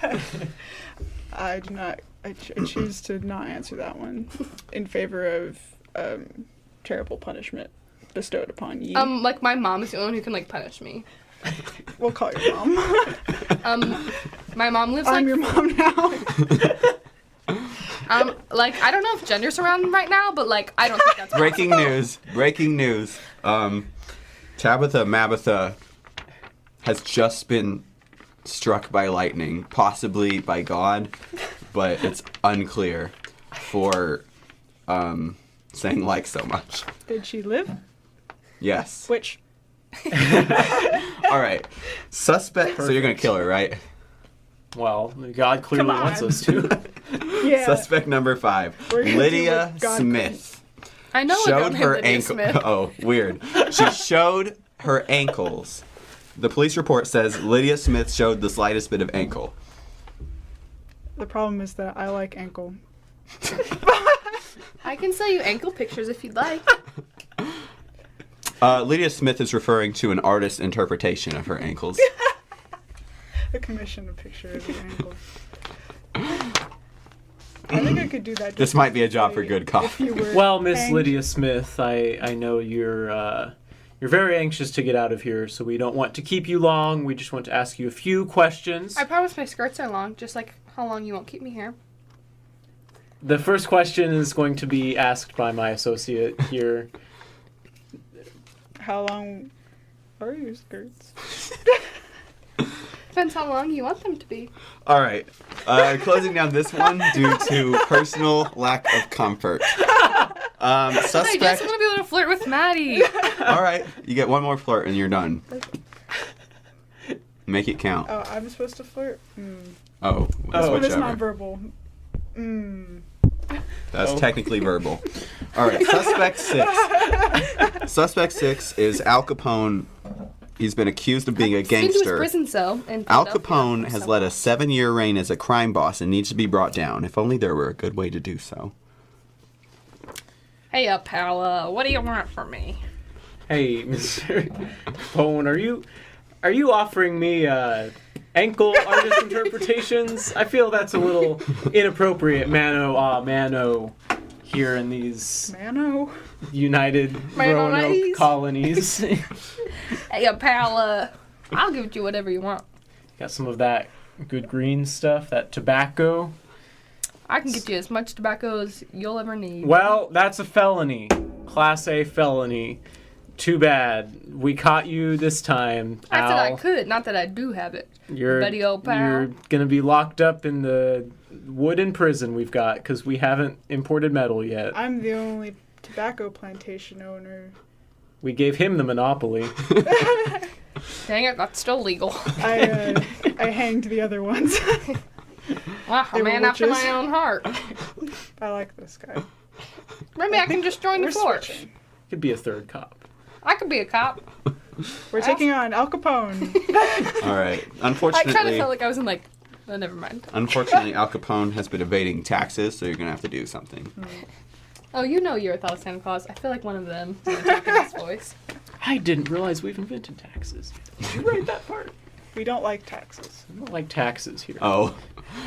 I do not. I choose to not answer that one in favor of terrible punishment bestowed upon you. Like my mom is the only one who can like punish me. We'll call your mom. My mom lives I'm like your mom now. like I don't know if gender's around right now, but like I don't think that's Breaking news. Tabitha Mabitha has just been struck by lightning, possibly by God, but it's unclear for saying like so much. Did she live? Yes. Which? All right. Suspect. So you're going to kill her, right? Well, God clearly Come on. wants us to. Yeah. Suspect number 5. We're gonna do Lydia what God Smith. I know Showed a her Lydia ankle. Smith. Oh, weird. She showed her ankles. The police report says Lydia Smith showed the slightest bit of ankle. The problem is that I like ankle. I can sell you ankle pictures if you'd like. Lydia Smith is referring to an artist's interpretation of her ankles. I commissioned a picture of the ankle. I think I could do that. This might be a job for good cop. If you were Well, Miss hanged. Lydia Smith, I know you're very anxious to get out of here, so we don't want to keep you long. We just want to ask you a few questions. I promise my skirts are long, just like how long you won't keep me here. The first question is going to be asked by my associate here. How long are your skirts? Depends how long you want them to be. All right. Closing down this one due to personal lack of comfort. I just Suspect. want to be able to flirt with Maddie. All right. You get one more flirt and you're done. Make it count. Oh, I'm supposed to flirt? Oh, Oh. But it's not whichever. verbal. That's Oh. technically verbal. All right. Suspect 6. Suspect 6 is Al Capone. He's been accused of being a Into his gangster. prison cell in Al Philadelphia. Capone has led a 7-year reign as a crime boss and needs to be brought down. If only there were a good way to do so. Hey, pal. What do you want from me? Hey, Mr. Capone, are you offering me ankle artist interpretations? I feel that's a little inappropriate, mano here in these Mano. United Mano Roanoke nice. colonies. Hey, pal. I'll give you whatever you want. Got some of that good green stuff, that tobacco. I can get you as much tobacco as you'll ever need. Well, that's a felony. Class A felony. Too bad. We caught you this time, I said I Al. could, not that I do have it. You're, buddy old pal. you're going to be locked up in the wooden prison we've got because we haven't imported metal yet. I'm the only tobacco plantation owner. We gave him the monopoly. Dang it, that's still legal. I hanged the other ones. Wow, They a were man after witches. my own heart. I like this guy. Maybe I can just join the We're force. switching. Could be a third cop. I could be a cop. We're taking on Al Capone. All right. I kind of Unfortunately, felt like I was in like, oh, never mind. Al Capone has been evading taxes, so you're going to have to do something. Oh, you know you're a thought Santa Claus. I feel like one of them. When I talk in this voice. I didn't realize we've invented taxes. Did you write that part? We don't like taxes. I don't like taxes here. Oh.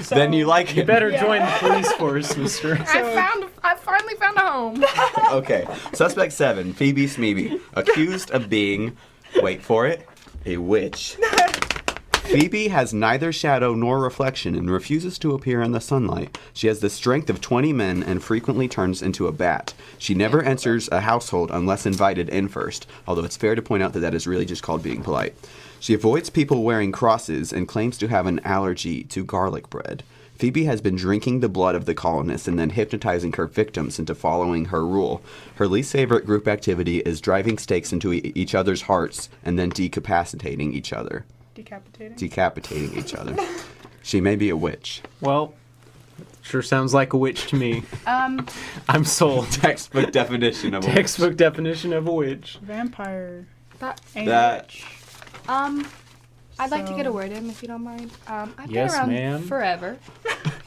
So- Then you like You it. better Yeah. join the police force, mister. I finally found a home. Okay. Suspect 7, Phoebe Smeeby, accused of being, wait for it, a witch. Phoebe has neither shadow nor reflection and refuses to appear in the sunlight. She has the strength of 20 men and frequently turns into a bat. She never enters a household unless invited in first, although it's fair to point out that that is really just called being polite. She avoids people wearing crosses and claims to have an allergy to garlic bread. Phoebe has been drinking the blood of the colonists and then hypnotizing her victims into following her rule. Her least favorite group activity is driving stakes into each other's hearts and then decapitating each other. Decapitating each other. She may be a witch. Well, sure sounds like a witch to me. I'm sold. Textbook definition of a Textbook definition of a witch. Vampire. That, Ain't That- witch. I'd like to So- get a word in if you don't mind. I've Yes, been around ma'am. forever.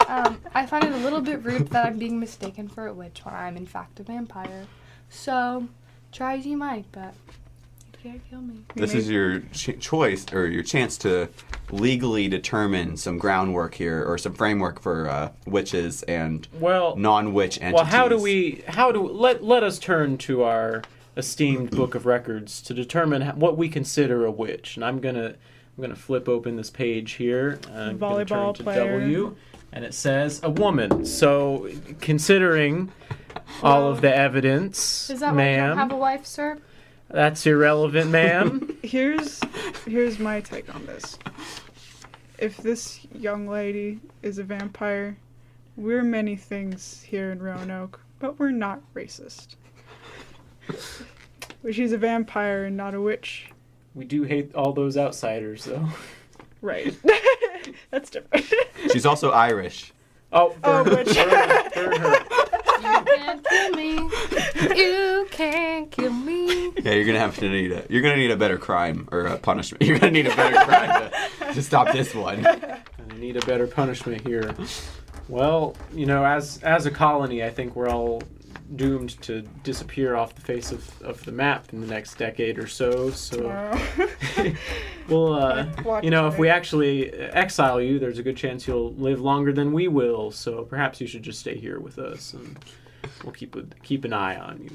I find it a little bit rude that I'm being mistaken for a witch when I'm in fact a vampire. So, try as you might, but you can't kill me. This is your choice or your chance to legally determine some groundwork here or some framework for witches and Well, non-witch entities. well, let us turn to our esteemed book of records to determine what we consider a witch. And I'm gonna flip open this page here. I'm gonna turn Volleyball to player. W, and it says a woman. So, considering all of the evidence, Is that why I don't ma'am, have a wife, sir? that's irrelevant, ma'am. Here's my take on this. if this young lady is a vampire, we're many things here in Roanoke, but we're not racist. She's a vampire and not a witch. We do hate all those outsiders, though. Right. That's different. She's also Irish. Oh, witch. burn her. You can't kill me. You can't kill me. Yeah, you're gonna need a better crime or a punishment. You're gonna need a better crime to stop this one. I need a better punishment here. Well, as a colony, I think we're all doomed to disappear off the face of the map in the next decade or so. So, we'll, if we actually exile you, there's a good chance you'll live longer than we will. So perhaps you should just stay here with us, and we'll keep an eye on you.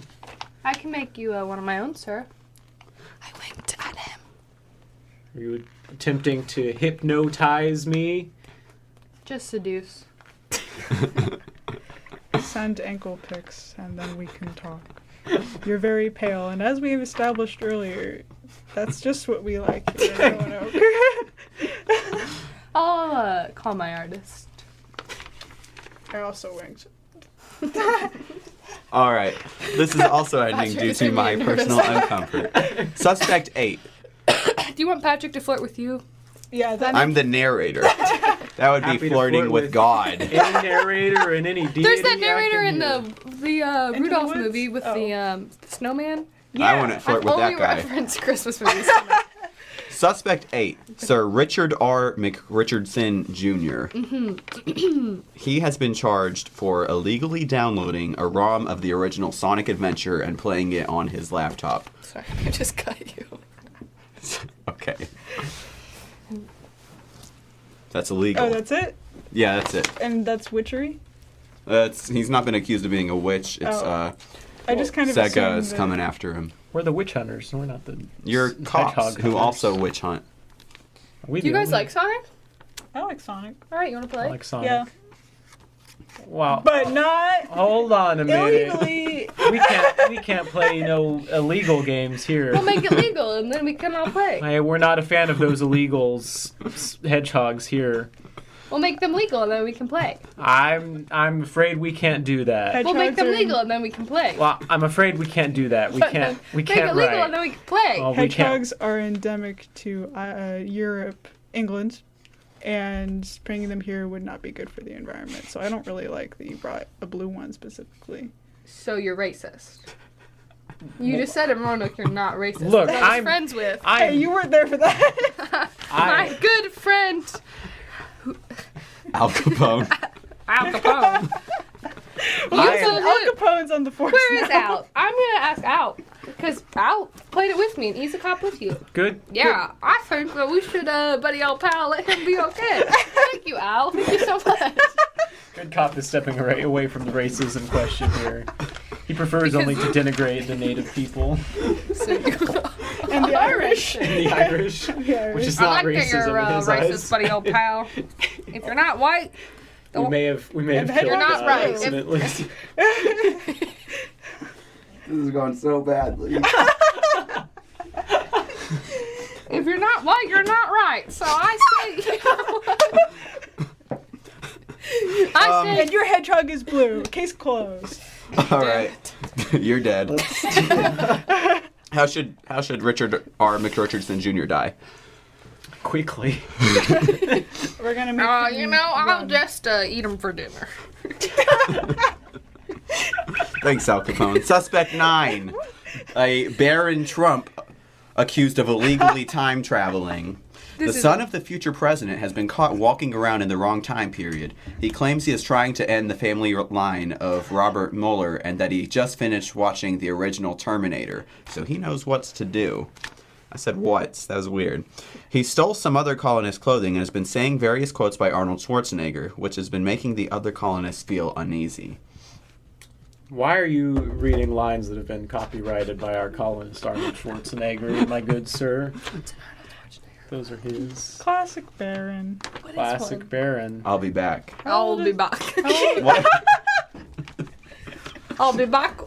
I can make you one of my own, sir. I winked at him. Are you attempting to hypnotize me? Just seduce. Send ankle pics, and then we can talk. You're very pale, and as we've established earlier, that's just what we like here in Roanoke. I'll call my artist. I also winked. All right. This is also ending Patrick due is to gonna my be nervous. personal uncomfort. Suspect 8. Do you want Patrick to flirt with you? Yeah, that I'm the narrator. That would Happy be to flirting flirt with with God. Any narrator and any deity. There's that I narrator can in hear. the Into the Rudolph Woods? movie with the snowman. I want to flirt with only that guy. reference Christmas movies. Suspect 8, Sir Richard R. McRichardson Jr. He has been charged for illegally downloading a ROM of the original Sonic Adventure and playing it on his laptop. Sorry, I just cut you. Okay. That's illegal. Oh, that's it? Yeah, that's it. And that's witchery? He's not been accused of being a witch. It's I just kind of Sega assumed is that- coming after him. We're the witch hunters. We're not the You're hedgehog cops who hunters. also witch hunt. We Do you do. guys like Sonic? I like Sonic. All right, you want to play? I like Sonic. Yeah. Wow. But not Hold on a minute. illegally. We can't play illegal games here. We'll make it legal, and then we can all play. Hey, we're not a fan of those illegals, hedgehogs here. We'll make them legal, and then we can play. I'm afraid we can't do that. We'll make Hedgehogs them are- legal, and then we can play. Well, I'm afraid we can't do that. We But can't. then We make can't it legal, write. and then we can play. Oh, we can't. Hedgehogs are endemic to Europe, England, and bringing them here would not be good for the environment. So I don't really like that you brought a blue one specifically. So you're racist. You just said in Roanoke you're not racist. Look, that I was I'm- friends with Hey, you weren't there for that. my good friend Al Capone. Al Capone. Al Capone's on the force Where is now. Al? I'm gonna ask Al because Al played it with me and he's a cop with you. Good. Yeah, I think that we should, buddy old pal, let him be okay. Thank you, Al. Thank you so much. Good cop is stepping away from the racism question here. He prefers only to denigrate the native people. So And the Irish. The Irish, The Irish. which is I not like that racism you're in his racist, eyes. buddy old pal. If you're not white, We may have You're killed not God right. accidentally. This is going so badly. if you're not white, you're not right. So I say, And your hedgehog is blue. Case closed. All right. You're dead. How should Richard R. McRichardson Jr. die? Quickly. We're gonna make. you know, I'll just eat them for dinner. Thanks, Al Capone. Suspect 9. A Baron Trump accused of illegally time traveling. The son of the future president has been caught walking around in the wrong time period. He claims he is trying to end the family line of Robert Mueller and that he just finished watching the original Terminator, so he knows what's to do. I said what? That was weird. He stole some other colonists' clothing and has been saying various quotes by Arnold Schwarzenegger, which has been making the other colonists feel uneasy. Why are you reading lines that have been copyrighted by our colonist Arnold Schwarzenegger, my good sir? Those are his. Classic Baron. Classic Baron. I'll be back. I'll be back. What? I'll be back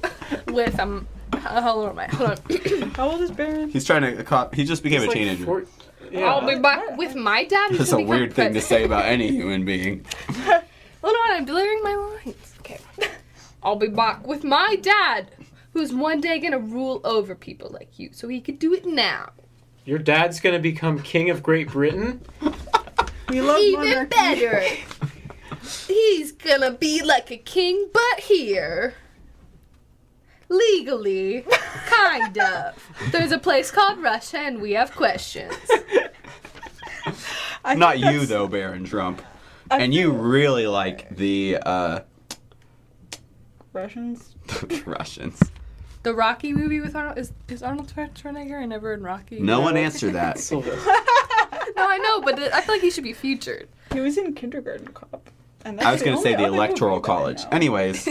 with hold on, How old is Baron? He's trying to. He just became a teenager. Yeah. I'll be back with my dad. who's That's a gonna become weird thing to president. say about any human being. Hold on, I'm delivering my lines. Okay. I'll be back with my dad, who's one day gonna rule over people like you, so he could do it now. Your dad's gonna become king of Great Britain? We love Even monarchy. better. He's gonna be like a king, but here. Legally. Kind of. There's a place called Russia, and we have questions. I Not think you, that's- though, Baron Trump. I And you feel- really like the Russians. Russians. The Rocky movie with Arnold is Arnold Schwarzenegger never in Rocky? No one answered that. Sylvester. No, I know, but I feel like he should be featured. He was in Kindergarten Cop. And I was going going to to say the Electoral College. Anyways,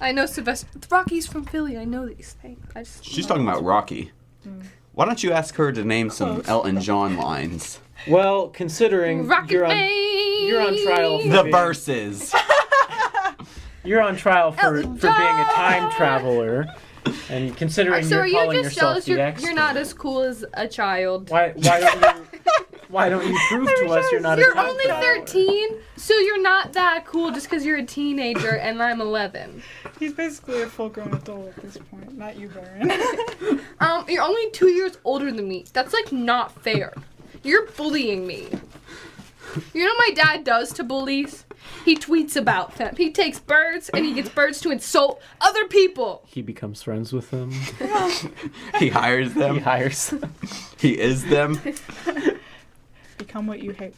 I know Sylvester. Rocky's from Philly. I know these things. I just she's talking about Rocky. Why don't you ask her to name some Close. Elton John lines? Well, considering Rocket you're Man. on trial for The being- verses. You're on trial for Elton being a time John. traveler, and considering So you're are you calling just yourself jealous the expert. you're not as cool as a child? Why don't you prove to us you're not a You're time only traveler? 13, so you're not that cool just because you're a teenager and I'm 11. He's basically a full-grown adult at this point. Not you, Baron. You're only 2 years older than me. That's like not fair. You're bullying me. You know what my dad does to bullies? He tweets about them. He takes birds and he gets birds to insult other people. He becomes friends with them. He hires He them. hires them. He is them. Become what you hate.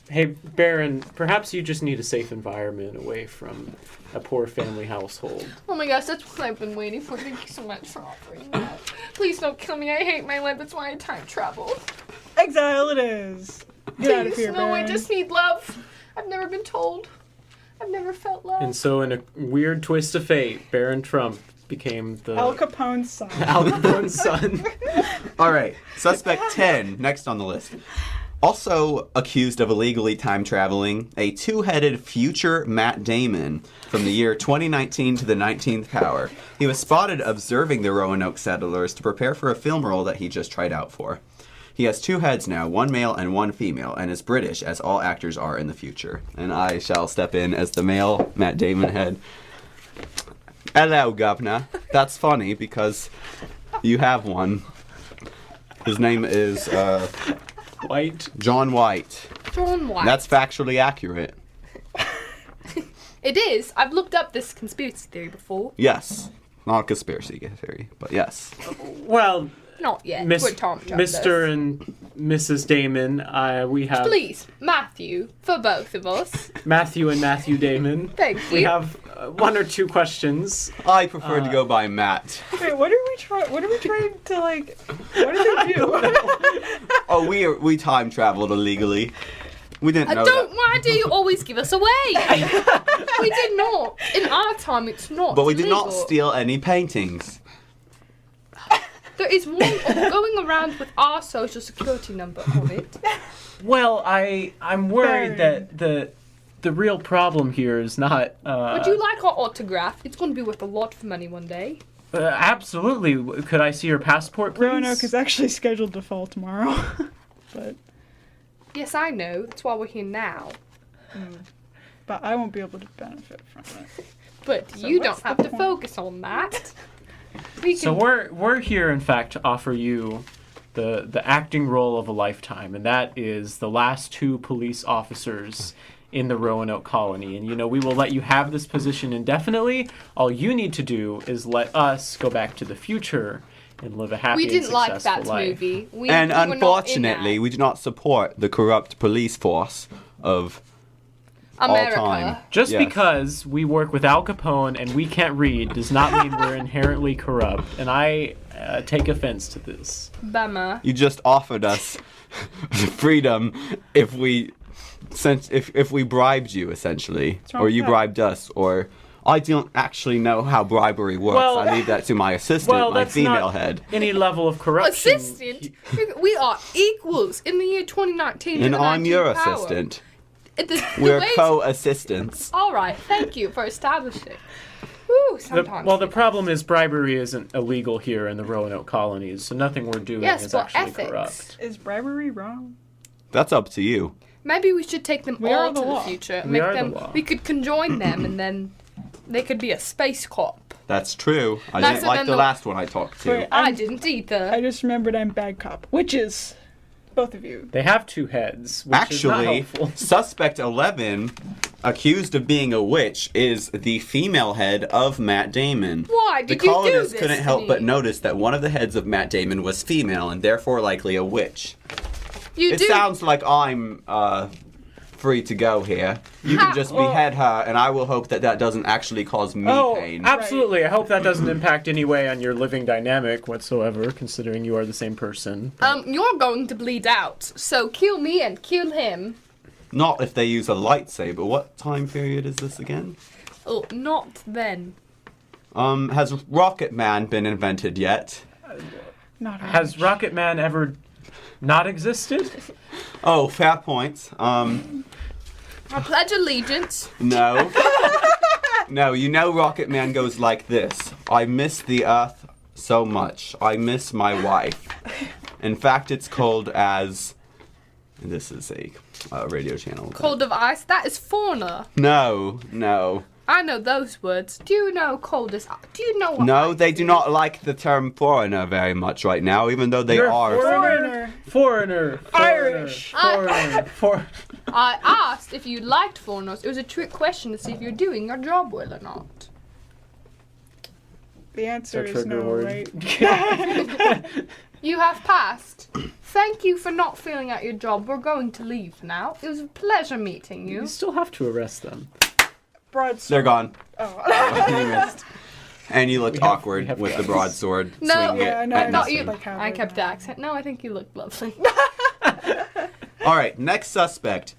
Hey, Baron, perhaps you just need a safe environment away from a poor family household. Oh my gosh, that's what I've been waiting for. Thank you so much for offering that. Please don't kill me. I hate my life. That's why I time travel. Exile it is. Get out of Please, here, no, I Baron. just need love. I've never been told. I've never felt love. And so, in a weird twist of fate, Baron Trump became the Al Capone's son. Al Capone's son. All right. Suspect 10, next on the list. Also accused of illegally time traveling, a two-headed future Matt Damon from the year 2019 to the 19th power. He was spotted observing the Roanoke settlers to prepare for a film role that he just tried out for. He has two heads now, one male and one female, and is British, as all actors are in the future. And I shall step in as the male Matt Damon head. Hello, Governor. That's funny because you have one. His name is White. John White. John White. That's factually accurate. It is. I've looked up this conspiracy theory before. Yes. Not a conspiracy theory, but yes. Well, Not yet. Miss, We're Tom Trump Mr. does. and Mrs. Damon, we have Please, Matthew, for both of us. Matthew and Matthew Damon. Thank you. We have one or two questions. I prefer to go by Matt. Wait, what are we trying to like? What did they do? Oh, we time traveled illegally. We didn't I know don't. that. Why do you always give us away? We did not. In our time, it's not. But we did not legal. steal any paintings. There is one going around with our social security number on it. Well, I'm worried Baron. that the real problem here is not. Would you like our autograph? It's going to be worth a lot of money one day. Absolutely. Could I see your passport, please? Roanoke is actually scheduled to fall tomorrow, but Yes, I know. That's why we're here now. I won't be able to benefit from it. But So you what's don't have the to point? focus on that. We So can. we're here, in fact, to offer you the acting role of a lifetime, and that is the last two police officers in the Roanoke colony. And we will let you have this position indefinitely. All you need to do is let us go back to the future and live a happy We and didn't like successful that life. movie. We And were not in unfortunately, that. we do not support the corrupt police force of America. all time. Just Yes. because we work with Al Capone and we can't read does not mean we're inherently corrupt. And I take offense to this. Bummer. You just offered us freedom if we bribed you, essentially, wrong or with you that? bribed us, or I don't actually know how bribery works. Well- I leave that to my assistant, Well, my that's female not head. any level of corruption. Assistant? We are equals in the year 2019. to And the I'm your 19th power. assistant. The We're way- co-assistants. All right, thank you for establishing. Woo, sometimes. The problem is bribery isn't illegal here in the Roanoke colonies, so nothing we're doing is actually ethics. corrupt. Is bribery wrong? That's up to you. Maybe we should take them We all are the to the law. future. We are the law. We could conjoin them, and then they could be a space corp. That's true. I Nicer didn't like than the the- last one I talked to. Wait, I didn't either. I just remembered I'm bad cop. Witches. Both of you. They have 2 heads, which is not Actually, helpful. suspect 11, accused of being a witch, is the female head of Matt Damon. Why The did you do colonists this couldn't to help me? but notice that one of the heads of Matt Damon was female and therefore likely a witch. You It do. sounds like I'm free to go here. You can just behead her, and I will hope that that doesn't actually cause me pain. Absolutely. I hope that doesn't impact any way on your living dynamic whatsoever, considering you are the same person. You're going to bleed out, so kill me and kill him. Not if they use a lightsaber. What time period is this again? Oh, not then. Has Rocket Man been invented yet? Not Has Rocket Man ever not existed? Oh, fair point. I pledge allegiance. No. No, you know Rocket Man goes like this. I miss the Earth so much. I miss my wife. In fact, it's called as... This is a radio channel. Cold of ice. That is fauna. No. I know those words. Do you know cold as ice? Do you know what No, ice they do is? not like the term foreigner very much right now, even though they You're a are. Foreigner. Irish. Foreigner. I asked if you liked foreigners. It was a trick question to see if you're doing your job well or not. The answer It's our is trigger no, word. right? You have passed. Thank you for not filling out your job. We're going to leave now. It was a pleasure meeting you. You still have to arrest them. Broadsword. They're gone. Oh. You missed. And you looked We have awkward with the guns. broadsword. No, swinging yeah, it no, at I Not nothing. you. like how I they kept the know. accent. No, I think you look lovely. All right, next suspect.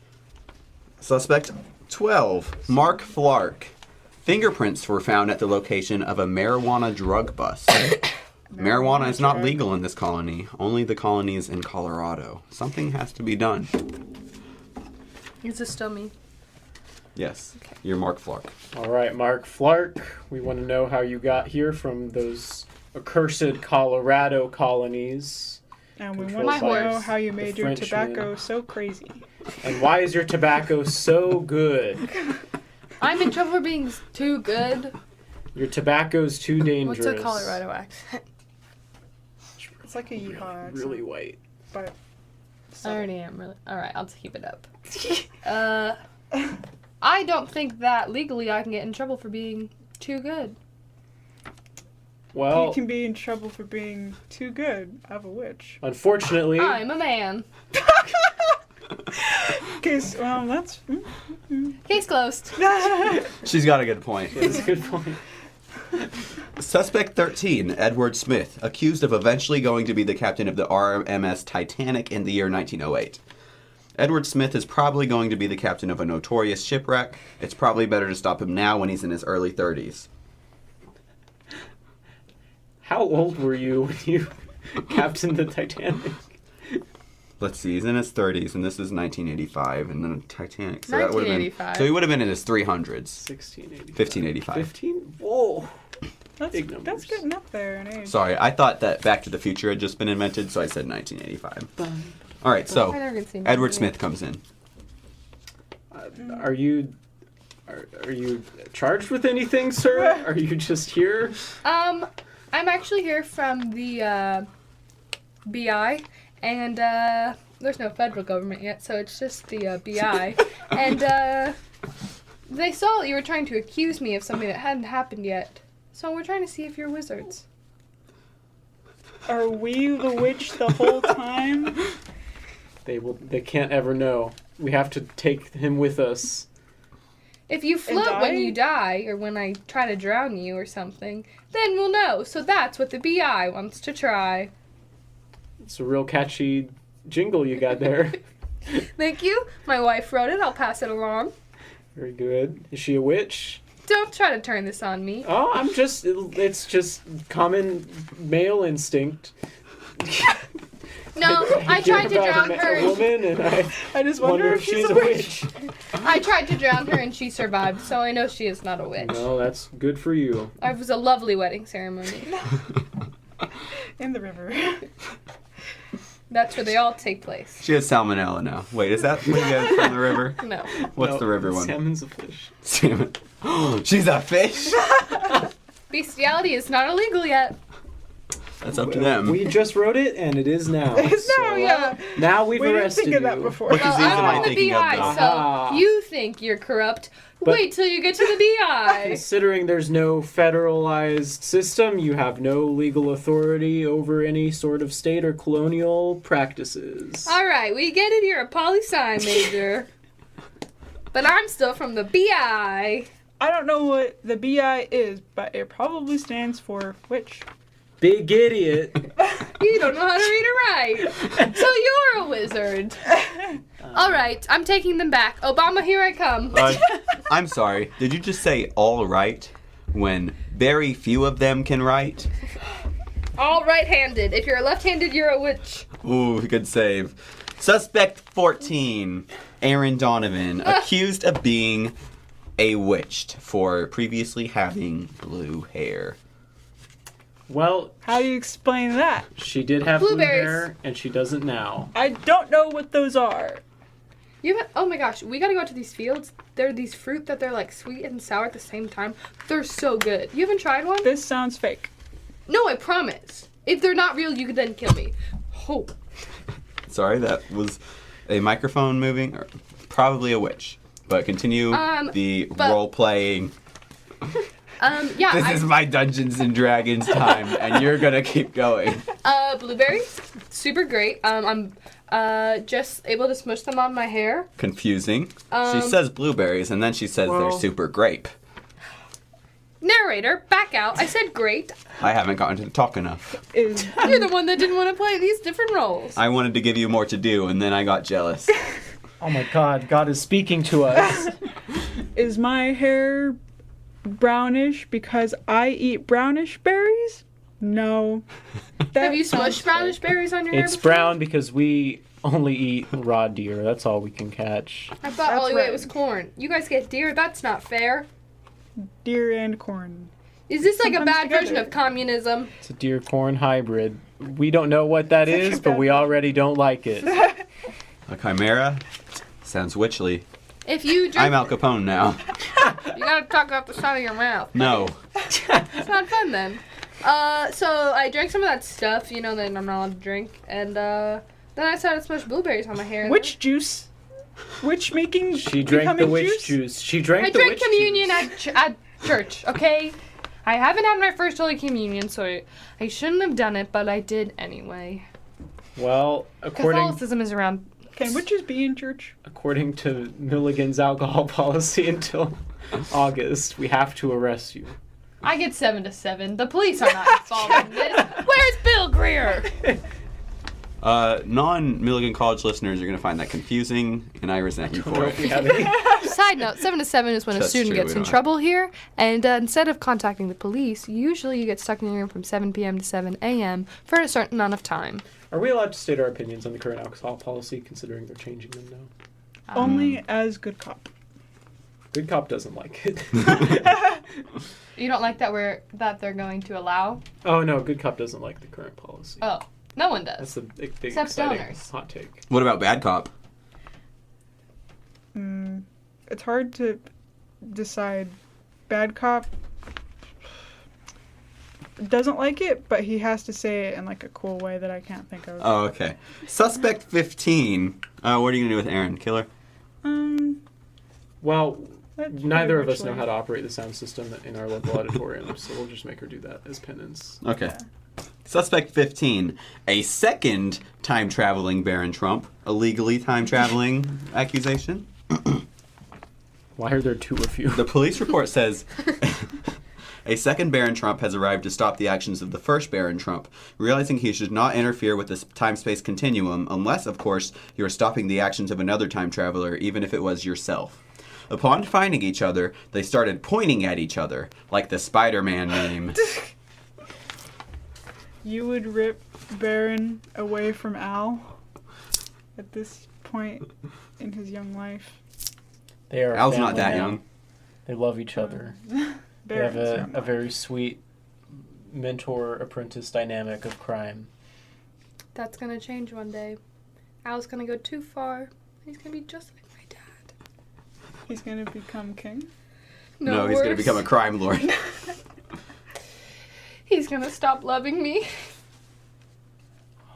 Suspect 12, Mark Flark. Fingerprints were found at the location of a marijuana drug bust. Marijuana is not drug. legal in this colony, only the colonies in Colorado. Something has to be done. Is this still me? Yes, you're Mark Flark. All right, Mark Flark. We want to know how you got here from those accursed Colorado colonies. And we Controlled want to by know the how you made your Frenchmen. tobacco so crazy. And why is your tobacco so good? I'm in trouble for being too good. Your tobacco's too dangerous. What's a Colorado accent? It's like a yeehaw accent, Really white. but I already am really. All right, I'll just keep it up. I don't think that legally I can get in trouble for being too good. Well, you can be in trouble for being too good of a witch. unfortunately, I'm a man. Case, well, that's. Case closed. She's got a good point. that's a good point. Suspect 13, Edward Smith, accused of eventually going to be the captain of the RMS Titanic in the year 1908. Edward Smith is probably going to be the captain of a notorious shipwreck. It's probably better to stop him now when he's in his early 30s. How old were you when you captained the Titanic? Let's see, he's in his 30s, and this is 1985, and then Titanic. So that would have been. 1985. So he would have been in his 300s. 1685. 1585. 15? Whoa. That's, Big numbers. that's getting up there in age. Sorry, I thought that Back to the Future had just been invented, so I said 1985. All right, so I've never seen Edward that. Smith comes in. Are you charged with anything, sir? Are you just here? I'm actually here from the BI, and there's no federal government yet, so it's just the BI. And they saw that you were trying to accuse me of something that hadn't happened yet, so we're trying to see if you're wizards. Are we the witch the whole time? They can't ever know. We have to take him with us. If you float die? when you die, or when I try to drown you or something, then we'll know. So that's what the BI wants to try. It's a real catchy jingle you got there. Thank you. My wife wrote it. I'll pass it along. Very good. Is she a witch? Don't try to turn this on me. Oh, it's just common male instinct. No, I tried to drown her. A woman, and I just wonder if she's a witch. I tried to drown her and she survived, so I know she is not a witch. No, that's good for you. It was a lovely wedding ceremony. In the river. That's where they all take place. She has salmonella now. Wait, is that what you get from the river? No. What's the river one? Salmon's a fish. Salmon. She's a fish? Bestiality is not illegal yet. That's up to them. We just wrote it, and it is now. It's now, yeah. Now we've We didn't arrested think of that you. before. What Well, disease am I I'm from the thinking of, BI, though? so you think you're corrupt. But- Wait till you get to the BI. Considering there's no federalized system, you have no legal authority over any sort of state or colonial practices. All right, we get it. You're a poli-sci major. But I'm still from the BI. I don't know what the BI is, but it probably stands for witch. Big idiot. You don't know how to read or write. So you're a wizard. All right, I'm taking them back. Obama, here I come. I'm sorry. Did you just say all right when very few of them can write? All right-handed. If you're left-handed, you're a witch. Ooh, good save. Suspect 14, Erin Donovan, accused of being a witch for previously having blue hair. Well, How do you explain that? she did have blue Blueberries. hair, and she doesn't now. I don't know what those are. Oh my gosh, we gotta go to these fields. There are these fruit that they're like sweet and sour at the same time. They're so good. You haven't tried one? This sounds fake. No, I promise. If they're not real, you could then kill me. Oh. Sorry, that was a microphone moving, or probably a witch. But continue the role-playing. Yeah. This is my Dungeons and Dragons time, and you're gonna keep going. Blueberries, super great. I'm just able to smush them on my hair. Confusing. She says blueberries, and then she says they're super grape. Narrator, back out. I said great. I haven't gotten to talk enough. You're the one that didn't want to play these different roles. I wanted to give you more to do, and then I got jealous. Oh my God, God is speaking to us. Is my hair brownish because I eat brownish berries? No. Have you smushed brownish berries on your hair It's before? brown because we only eat raw deer. That's all we can catch. I thought That's all you ate right. was corn. You guys get deer? That's not fair. Deer and corn. Is this like a Sometimes bad version together. of communism? It's a deer corn hybrid. We don't know what that is, but we already don't like it. A chimera? Sounds witchly. If you drink, I'm Al Capone now. you gotta talk out the side of your mouth. No. It's not fun then. So I drank some of that stuff, you know, that I'm not allowed to drink, and then I started to smush blueberries on my hair. Witch juice. Witch making. She drank the becoming witch juice. She drank I the drank witch communion juice. at church, okay? I haven't had my first Holy Communion, so I shouldn't have done it, but I did anyway. Well, according Catholicism is around. Can witches be in church? according to Milligan's alcohol policy until August, we have to arrest you. I get 7 to 7. The police are not involved in this. Where's Bill Greer? Non-Milligan College listeners are going to find that confusing, and I resent you for If we it. have any- Side note, 7 to 7 is when a That's student true, gets we in don't trouble here, and instead of contacting the police, usually you get stuck in your room from 7 p.m. to 7 a.m. for a certain amount of time. Are we allowed to state our opinions on the current alcohol policy, considering they're changing them now? Only as good cop. Good cop doesn't like it. You don't like that they're going to allow? Oh no, good cop doesn't like the current policy. Oh, no one That's does. the big Except exciting stoners. hot take. What about bad cop? It's hard to decide. Bad cop doesn't like it, but he has to say it in like a cool way that I can't think of. Oh, okay. Suspect 15. What are you going to do with Erin? Kill her? Well, That's neither of very us know witchly. how to operate the sound system in our local auditorium, so we'll just make her do that as penance. Okay. Suspect 15. A second time-traveling Baron Trump. Illegally time-traveling accusation. Why are there two of you? The police report says a second Baron Trump has arrived to stop the actions of the first Baron Trump, realizing he should not interfere with the time-space continuum unless, of course, you are stopping the actions of another time traveler, even if it was yourself. Upon finding each other, they started pointing at each other, like the Spider-Man meme. you would rip Baron away from Al at this point in his young life? They are. Al's not family that now. young. They love each other. They have a very sweet mentor-apprentice dynamic of crime. That's gonna change one day. Al's gonna go too far. He's gonna be just like my dad. He's gonna become king? No, he's going to become a crime lord. He's gonna stop loving me.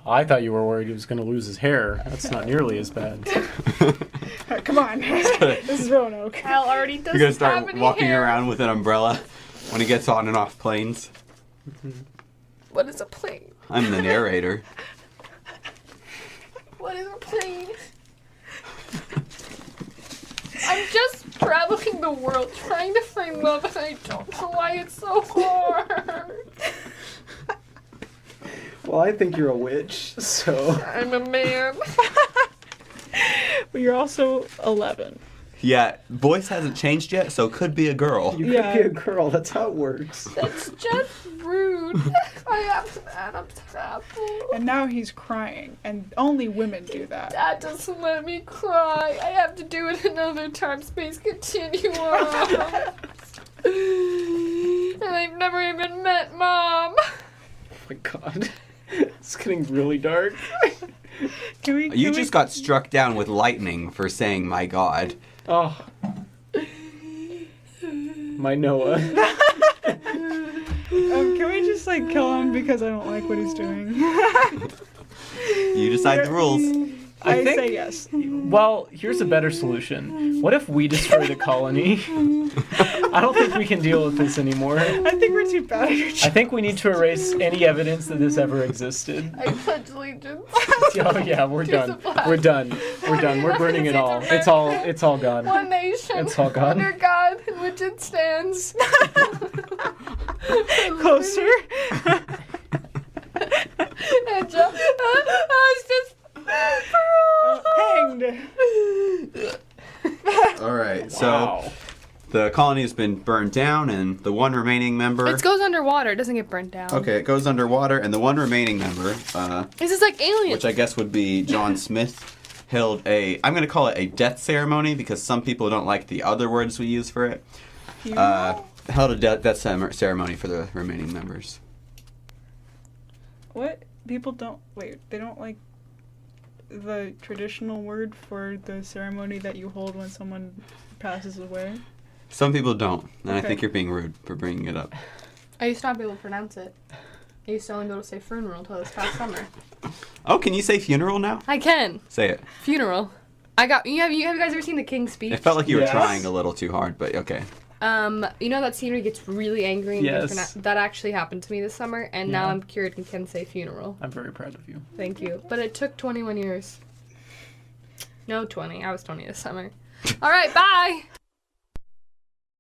I thought you were worried he was going to lose his hair. That's not nearly as bad. Come on. This is Roanoke. Al already doesn't You're going to have start any walking hair. around with an umbrella when he gets on and off planes. What is a plane? I'm the narrator. What is a plane? I'm just traveling the world trying to find love and I don't know why it's so hard. Well, I think you're a witch, so... I'm a man. But you're also 11. Yeah, voice hasn't changed yet, so could be a girl. You Yeah. could be a girl, that's how it works. That's just rude. I have some Adam's apple. And now he's crying, and only women do that. Dad doesn't let me cry. I have to do it another time-space continuum. And I've never even met Mom. Oh my god. It's getting really dark. You just got struck down with lightning for saying my god. Oh. My Noah. Can we just kill him because I don't like what he's doing? You decide the rules. I think- say yes. Well, here's a better solution. What if we destroy the colony? I don't think we can deal with this anymore. I think we're too bad at your I job. think we need to erase any evidence that this ever existed. I pledge allegiance. Oh yeah, we're To done. the flag. We're done. We're done. We're burning it all. It's all gone. One nation, It's all gone. under God, in which it stands. Closer. And it's just... Hanged. All right, so Wow. the colony has been burned down, and the one remaining member. It goes underwater. It doesn't get burnt down. Okay, it goes underwater, and the one remaining member, This is like aliens. which I guess would be John Smith, held I'm going to call it a death ceremony because some people don't like the other words we use for it. Held a death ceremony for the remaining members. What? People don't... Wait, they don't like the traditional word for the ceremony that you hold when someone passes away? Some people don't, and I Okay. think you're being rude for bringing it up. I used to not be able to pronounce it. I used to only be able to say funeral until this past summer. Oh, can you say funeral now? I can. Say it. Funeral. Have you guys ever seen The King's Speech? It felt like you were Yes. trying a little too hard, but okay. You know that scene where he gets really angry and Yes. that actually happened to me this summer, and now Yeah. I'm cured and can say funeral. I'm very proud of you. Thank you. But it took 21 years. No, 20. I was 20 this summer. All right, bye.